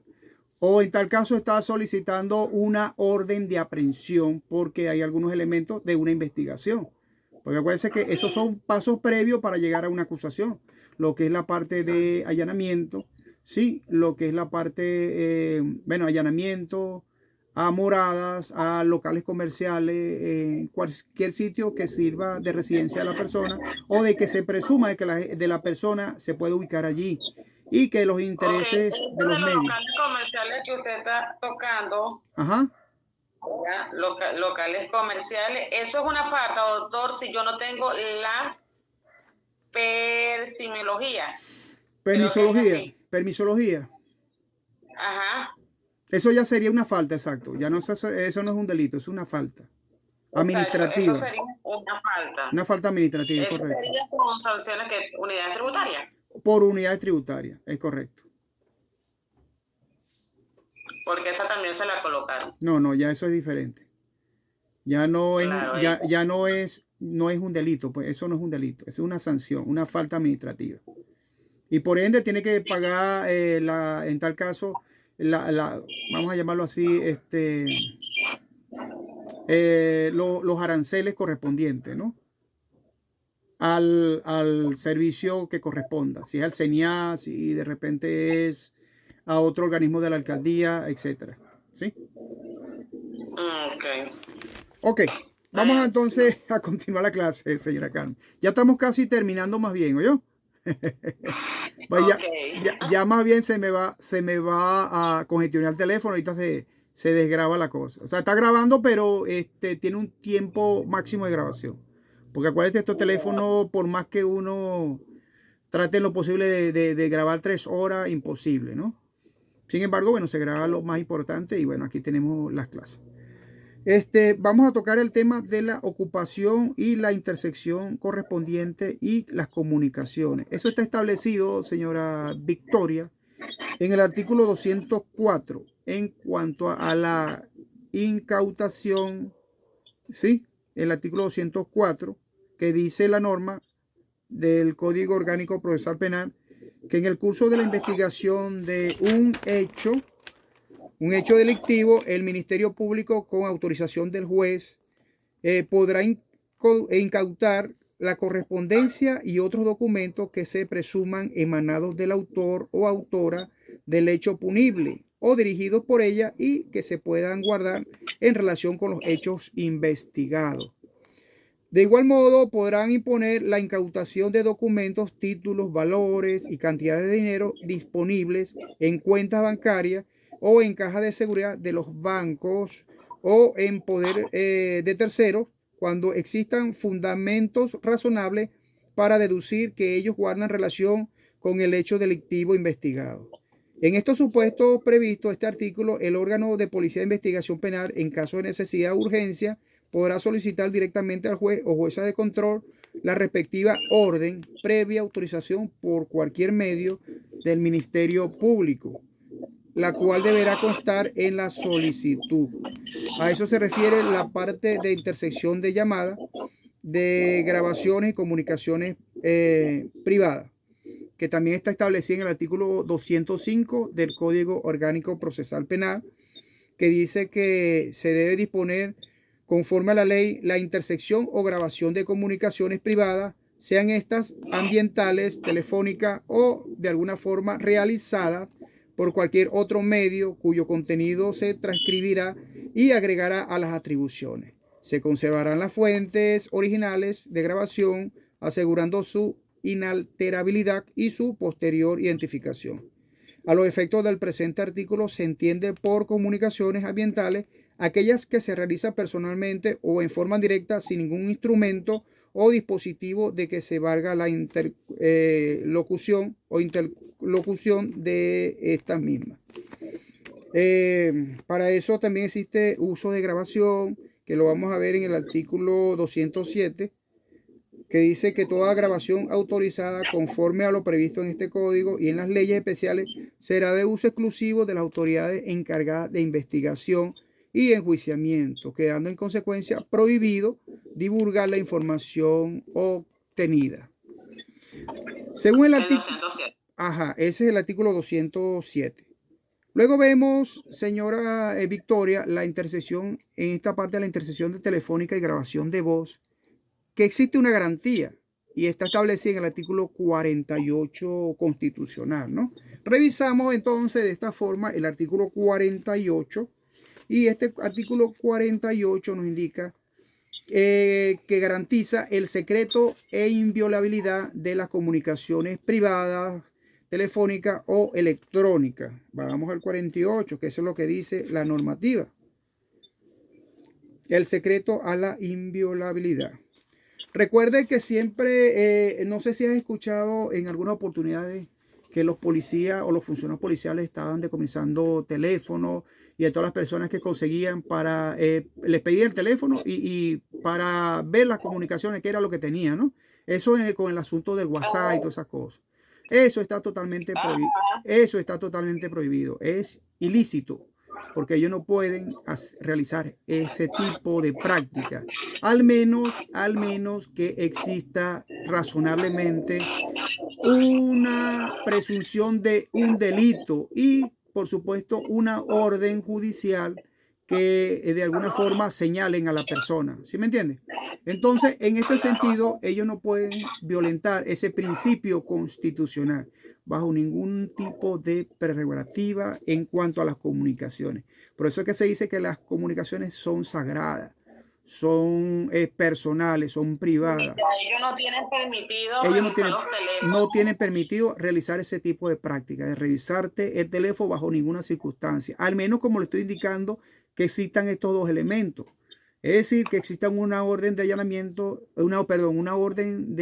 O en tal caso está solicitando una orden de aprehensión porque hay algunos elementos de una investigación. Porque acuérdense que esos son pasos previos para llegar a una acusación. Lo que es la parte de allanamiento, sí, lo que es la parte, allanamiento a moradas, a locales comerciales, cualquier sitio que sirva de residencia a la persona o de que se presuma de la persona se puede ubicar allí y que los intereses Eso de los de los medios. locales comerciales que usted está tocando, Ajá. locales comerciales, eso es una falta, doctor, si yo no tengo la persimología. Creo que es así. Permisología. Ajá. Eso ya sería una falta, exacto. Ya no, eso no es un delito, es una falta Exacto, eso administrativa. sería una falta. Una falta administrativa, es Eso correcto. sería con sanciones que unidades tributarias, Por unidad tributaria, es correcto. porque esa también se la colocaron. No, ya eso es diferente. Ya no es, Claro, ya no es un delito, pues eso no es un delito, es una sanción, una falta administrativa. Y por ende tiene que pagar en tal caso, vamos a llamarlo así, los aranceles correspondientes, ¿no? Al servicio que corresponda, si es al CENIA, si de repente es a otro organismo de la alcaldía, etcétera. ¿Sí? Ok. Ok, vamos entonces a continuar la clase, señora Carmen. Ya estamos casi terminando más bien, ¿oyó? Vaya, Ok. ya más bien se me va a congestionar el teléfono, ahorita se desgraba la cosa. O sea, está grabando, pero tiene un tiempo máximo de grabación. Porque acuérdate, estos teléfonos, por más que uno trate lo posible de grabar 3 horas, imposible, ¿no? Sin embargo, bueno, se graba lo más importante y bueno, aquí tenemos las clases. Vamos a tocar el tema de la ocupación y la intersección correspondiente y las comunicaciones. Eso está establecido, señora Victoria, en el artículo 204 en cuanto a la incautación, ¿sí? El artículo 204 que dice la norma del Código Orgánico Procesal Penal que en el curso de la investigación de un hecho delictivo, el Ministerio Público, con autorización del juez, podrá incautar la correspondencia y otros documentos que se presuman emanados del autor o autora del hecho punible o dirigidos por ella y que se puedan guardar en relación con los hechos investigados. De igual modo, podrán imponer la incautación de documentos, títulos, valores y cantidades de dinero disponibles en cuentas bancarias o en cajas de seguridad de los bancos o en poder de terceros cuando existan fundamentos razonables para deducir que ellos guardan relación con el hecho delictivo investigado. En estos supuestos previstos este artículo, el órgano de policía de investigación penal, en caso de necesidad o urgencia, podrá solicitar directamente al juez o jueza de control la respectiva orden previa autorización por cualquier medio del Ministerio Público, la cual deberá constar en la solicitud. A eso se refiere la parte de intersección de llamadas, de grabaciones y comunicaciones privadas, que también está establecida en el artículo 205 del Código Orgánico Procesal Penal, que dice que se debe disponer conforme a la ley la intersección o grabación de comunicaciones privadas, sean estas ambientales, telefónicas o de alguna forma realizadas por cualquier otro medio cuyo contenido se transcribirá y agregará a las atribuciones. Se conservarán las fuentes originales de grabación, asegurando su inalterabilidad y su posterior identificación. A los efectos del presente artículo se entiende por comunicaciones ambientales aquellas que se realizan personalmente o en forma directa sin ningún instrumento o dispositivo de que se valga la interlocución de estas mismas. Para eso también existe uso de grabación, que lo vamos a ver en el artículo 207, que dice que toda grabación autorizada conforme a lo previsto en este código y en las leyes especiales será de uso exclusivo de las autoridades encargadas de investigación y enjuiciamiento, quedando en consecuencia prohibido divulgar la información obtenida. Según el artículo... Ajá, ese es el artículo 207. Luego vemos, señora Victoria, la intersección, en esta parte de la intersección de telefónica y grabación de voz, que existe una garantía y está establecida en el artículo 48 constitucional, ¿no? Revisamos entonces de esta forma el artículo 48 y este artículo 48 nos indica que garantiza el secreto e inviolabilidad de las comunicaciones privadas, telefónicas o electrónicas. Vamos al 48, que eso es lo que dice la normativa. El secreto a la inviolabilidad. Recuerde que siempre, no sé si has escuchado en algunas oportunidades que los policías o los funcionarios policiales estaban decomisando teléfonos y a todas las personas que conseguían para, les pedían el teléfono y para ver las comunicaciones, que era lo que tenían, ¿no? Eso con el asunto del WhatsApp y todas esas cosas. Eso está totalmente prohibido. Eso está totalmente prohibido. Es ilícito porque ellos no pueden realizar ese tipo de práctica. Al menos que exista razonablemente una presunción de un delito y, por supuesto, una orden judicial que de alguna forma señalen a la persona. ¿Sí me entiende? Entonces, en este sentido, ellos no pueden violentar ese principio constitucional bajo ningún tipo de prerrogativa en cuanto a las comunicaciones. Por eso es que se dice que las comunicaciones son sagradas. son personales, son privadas. Ellos no tienen permitido revisar los teléfonos. No tienen permitido realizar ese tipo de práctica, de revisarte el teléfono bajo ninguna circunstancia. Al menos, como le estoy indicando, que existan estos dos elementos. Es decir, que exista una orden de allanamiento, una orden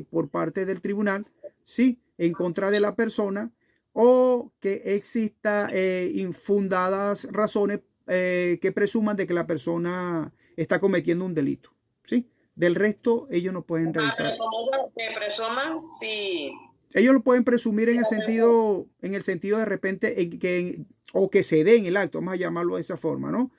por parte del tribunal, sí, en contra de la persona, o que exista infundadas razones que presuman de que la persona está cometiendo un delito, ¿sí? Del resto, ellos no pueden revisar. Pero ¿cómo que presuman? Sí. Ellos lo pueden presumir en el sentido de repente, o que se dé en el acto, vamos a llamarlo de esa forma, ¿no?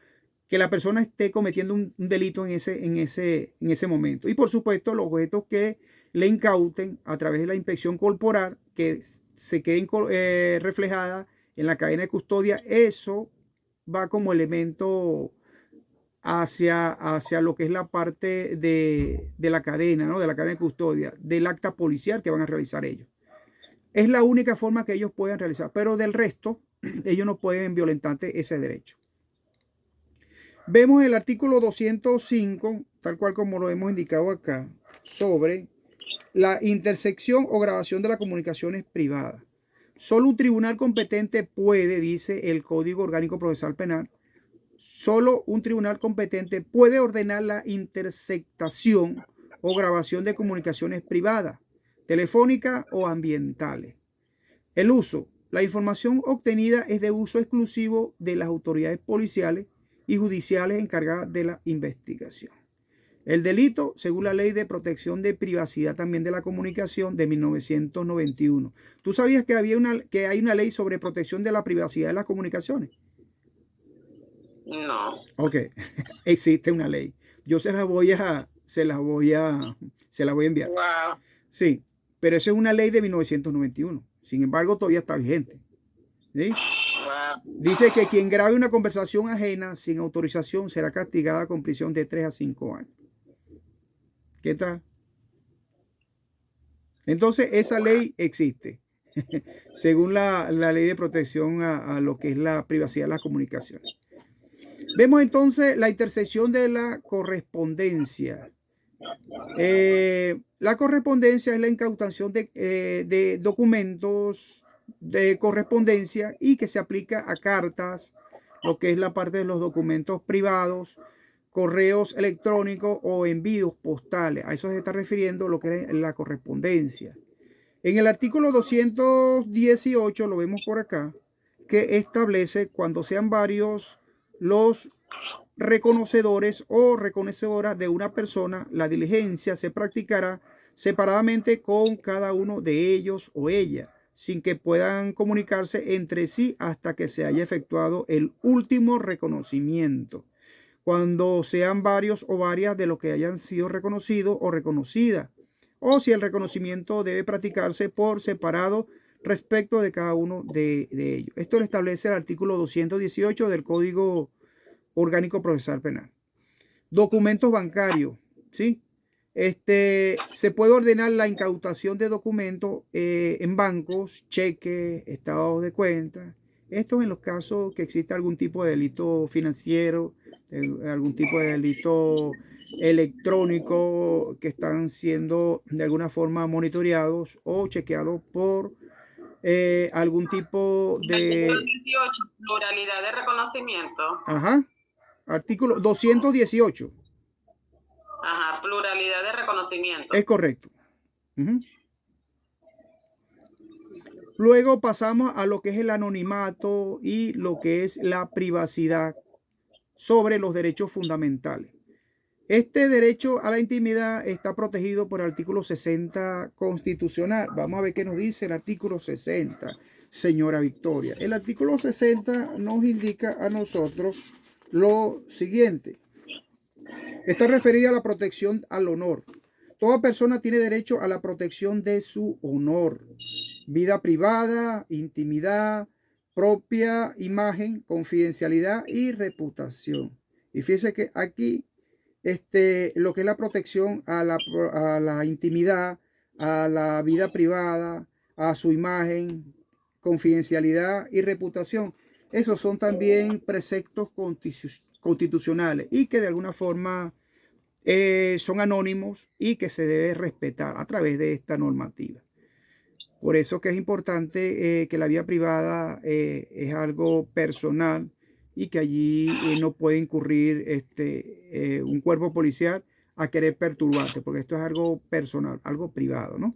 Que la persona esté cometiendo un delito en ese momento. Y por supuesto, los objetos que le incauten a través de la inspección corporal, que se queden reflejadas en la cadena de custodia, eso va como elemento hacia lo que es la parte de la cadena, ¿no? De la cadena de custodia, del acta policial que van a realizar ellos. Es la única forma que ellos pueden realizar, pero del resto, ellos no pueden violentar ese derecho. Vemos el artículo 205, tal cual como lo hemos indicado acá, sobre la intersección o grabación de las comunicaciones privadas. Solo un tribunal competente puede, dice el Código Orgánico Procesal Penal, solo un tribunal competente puede ordenar la interceptación o grabación de comunicaciones privadas, telefónicas o ambientales. El uso. La información obtenida es de uso exclusivo de las autoridades policiales y judiciales encargadas de la investigación. El delito, según la Ley de Protección de Privacidad también de la Comunicación de 1991. ¿Tú sabías que hay una ley sobre protección de la privacidad de las comunicaciones? No. Ok, existe una ley. Yo se la voy a enviar. Wow. Sí, pero esa es una ley de 1991. Sin embargo, todavía está vigente. ¿Sí? Wow. Dice que quien grabe una conversación ajena sin autorización será castigada con prisión de 3 a 5 años. ¿Qué tal? Entonces, esa ley existe, según la ley de protección a lo que es la privacidad de las comunicaciones. Vemos entonces la intersección de la correspondencia. La correspondencia es la incautación de documentos de correspondencia y que se aplica a cartas, lo que es la parte de los documentos privados, correos electrónicos o envíos postales. A eso se está refiriendo lo que es la correspondencia. En el artículo 218, lo vemos por acá, que establece cuando sean varios los reconocedores o reconocedoras de una persona, la diligencia se practicará separadamente con cada uno de ellos o ella, sin que puedan comunicarse entre sí hasta que se haya efectuado el último reconocimiento. Cuando sean varios o varias de los que hayan sido reconocidos o reconocidas, o si el reconocimiento debe practicarse por separado respecto de cada uno de ellos. Esto lo establece el artículo 218 del Código Orgánico Procesal Penal. Documentos bancarios, ¿sí? Se puede ordenar la incautación de documentos en bancos, cheques, estados de cuenta. Esto en los casos que existe algún tipo de delito financiero, algún tipo de delito electrónico que están siendo de alguna forma monitoreados o chequeados por algún tipo de... 18, pluralidad de reconocimiento. Ajá. Artículo 218. Ajá, pluralidad de reconocimiento. Es correcto. Luego pasamos a lo que es el anonimato y lo que es la privacidad sobre los derechos fundamentales. Este derecho a la intimidad está protegido por el artículo 60 constitucional. Vamos a ver qué nos dice el artículo 60, señora Victoria. El artículo 60 nos indica a nosotros lo siguiente. Está referida a la protección al honor. Toda persona tiene derecho a la protección de su honor, vida privada, intimidad, propia imagen, confidencialidad y reputación. Y fíjese que aquí lo que es la protección a la intimidad, a la vida privada, a su imagen, confidencialidad y reputación. Esos son también preceptos constitucionales y que de alguna forma son anónimos y que se debe respetar a través de esta normativa. Por eso que es importante que la vida privada es algo personal y que allí no puede incurrir un cuerpo policial a querer perturbarte, porque esto es algo personal, algo privado, ¿no?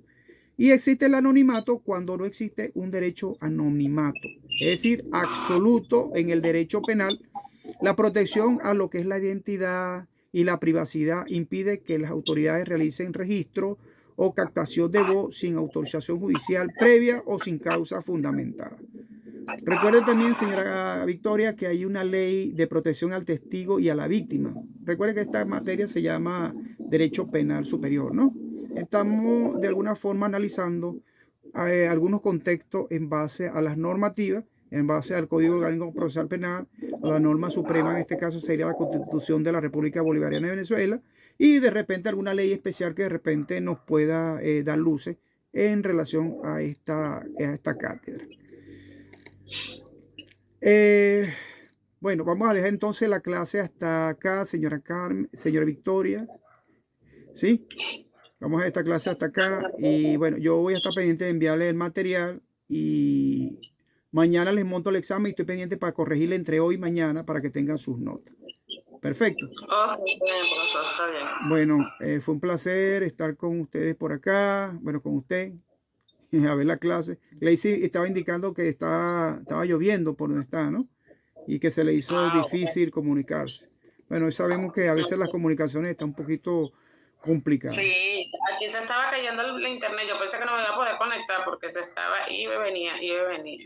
Y existe el anonimato cuando no existe un derecho anonimato, es decir, absoluto en el derecho penal. La protección a lo que es la identidad y la privacidad impide que las autoridades realicen registro o captación de voz sin autorización judicial previa o sin causa fundamentada. Recuerde también, señora Victoria, que hay una ley de protección al testigo y a la víctima. Recuerde que esta materia se llama Derecho Penal Superior, ¿no? Estamos de alguna forma analizando algunos contextos en base a las normativas, en base al Código Orgánico Procesal Penal, a la norma suprema, en este caso sería la Constitución de la República Bolivariana de Venezuela, y de repente alguna ley especial que de repente nos pueda dar luces en relación a esta cátedra. Bueno, vamos a dejar entonces la clase hasta acá, señora Carmen, señora Victoria. ¿Sí? Vamos a dejar esta clase hasta acá. Y bueno, yo voy a estar pendiente de enviarle el material. Y mañana les monto el examen y estoy pendiente para corregirle entre hoy y mañana para que tengan sus notas. Perfecto. Profesor, está bien. Bueno, fue un placer estar con ustedes por acá. Bueno, con usted. A ver la clase. Lacey estaba indicando que estaba lloviendo por donde está, ¿no? Y que se le hizo difícil comunicarse. Bueno, sabemos que a veces las comunicaciones están un poquito complicadas. Sí, aquí se estaba cayendo el internet. Yo pensé que no me iba a poder conectar porque se estaba iba y venía.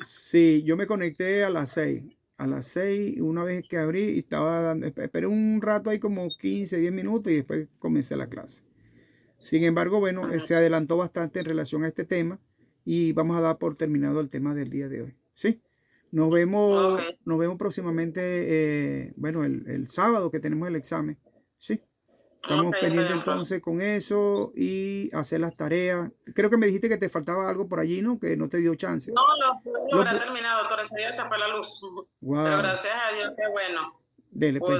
Sí, yo me conecté a las 6. A las 6, una vez que abrí, y estaba dando, esperé un rato ahí como 15, 10 minutos y después comencé la clase. Sin embargo, bueno, se adelantó bastante en relación a este tema y vamos a dar por terminado el tema del día de hoy. ¿Sí? Nos vemos próximamente, bueno, el sábado que tenemos el examen. ¿Sí? Estamos pendientes entonces con eso y hacer las tareas. Creo que me dijiste que te faltaba algo por allí, ¿no? Que no te dio chance. No, lo habrá terminado, doctor. Ese día se fue la luz. Wow. Pero gracias a Dios, qué bueno. Dele, pues.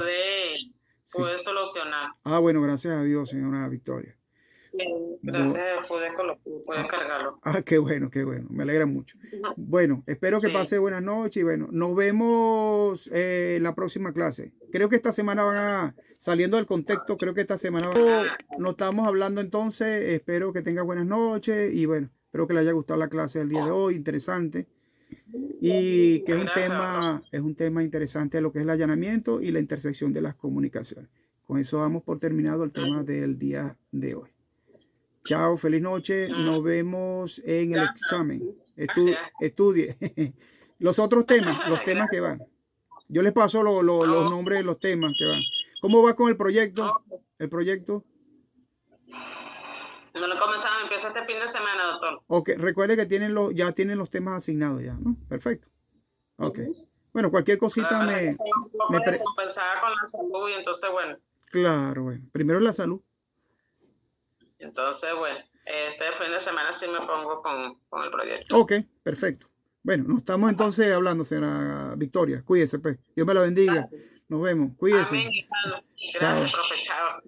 Pude solucionar. Ah, bueno, gracias a Dios, señora Victoria. Sí, gracias, pude cargarlo. Ah, qué bueno, me alegra mucho. Bueno, espero que pase buenas noches y bueno, nos vemos en la próxima clase. Creo que esta semana saliendo del contexto, creo que esta semana nos estamos hablando entonces. Espero que tenga buenas noches y bueno, espero que le haya gustado la clase del día de hoy, interesante. Y que es un tema interesante lo que es el allanamiento y la intersección de las comunicaciones. Con eso damos por terminado el tema del día de hoy. Chao, feliz noche. Nos vemos en el examen. Estudie. Los otros temas, los temas que van. Yo les paso los nombres de los temas que van. ¿Cómo va con el proyecto? ¿El proyecto? No lo comenzamos, empieza este fin de semana, doctor. Ok, recuerde que ya tienen los temas asignados ya, ¿no? Perfecto. Ok. Bueno, cualquier cosita me compensaba con la salud y entonces, bueno. Claro, bueno. Primero la salud. Entonces, bueno, este fin de semana sí me pongo con el proyecto. Ok, perfecto. Bueno, nos estamos entonces hablando, señora Victoria. Cuídese, pues. Dios me la bendiga. Gracias. Nos vemos. Cuídese. Amén. Gracias, profe. Chao.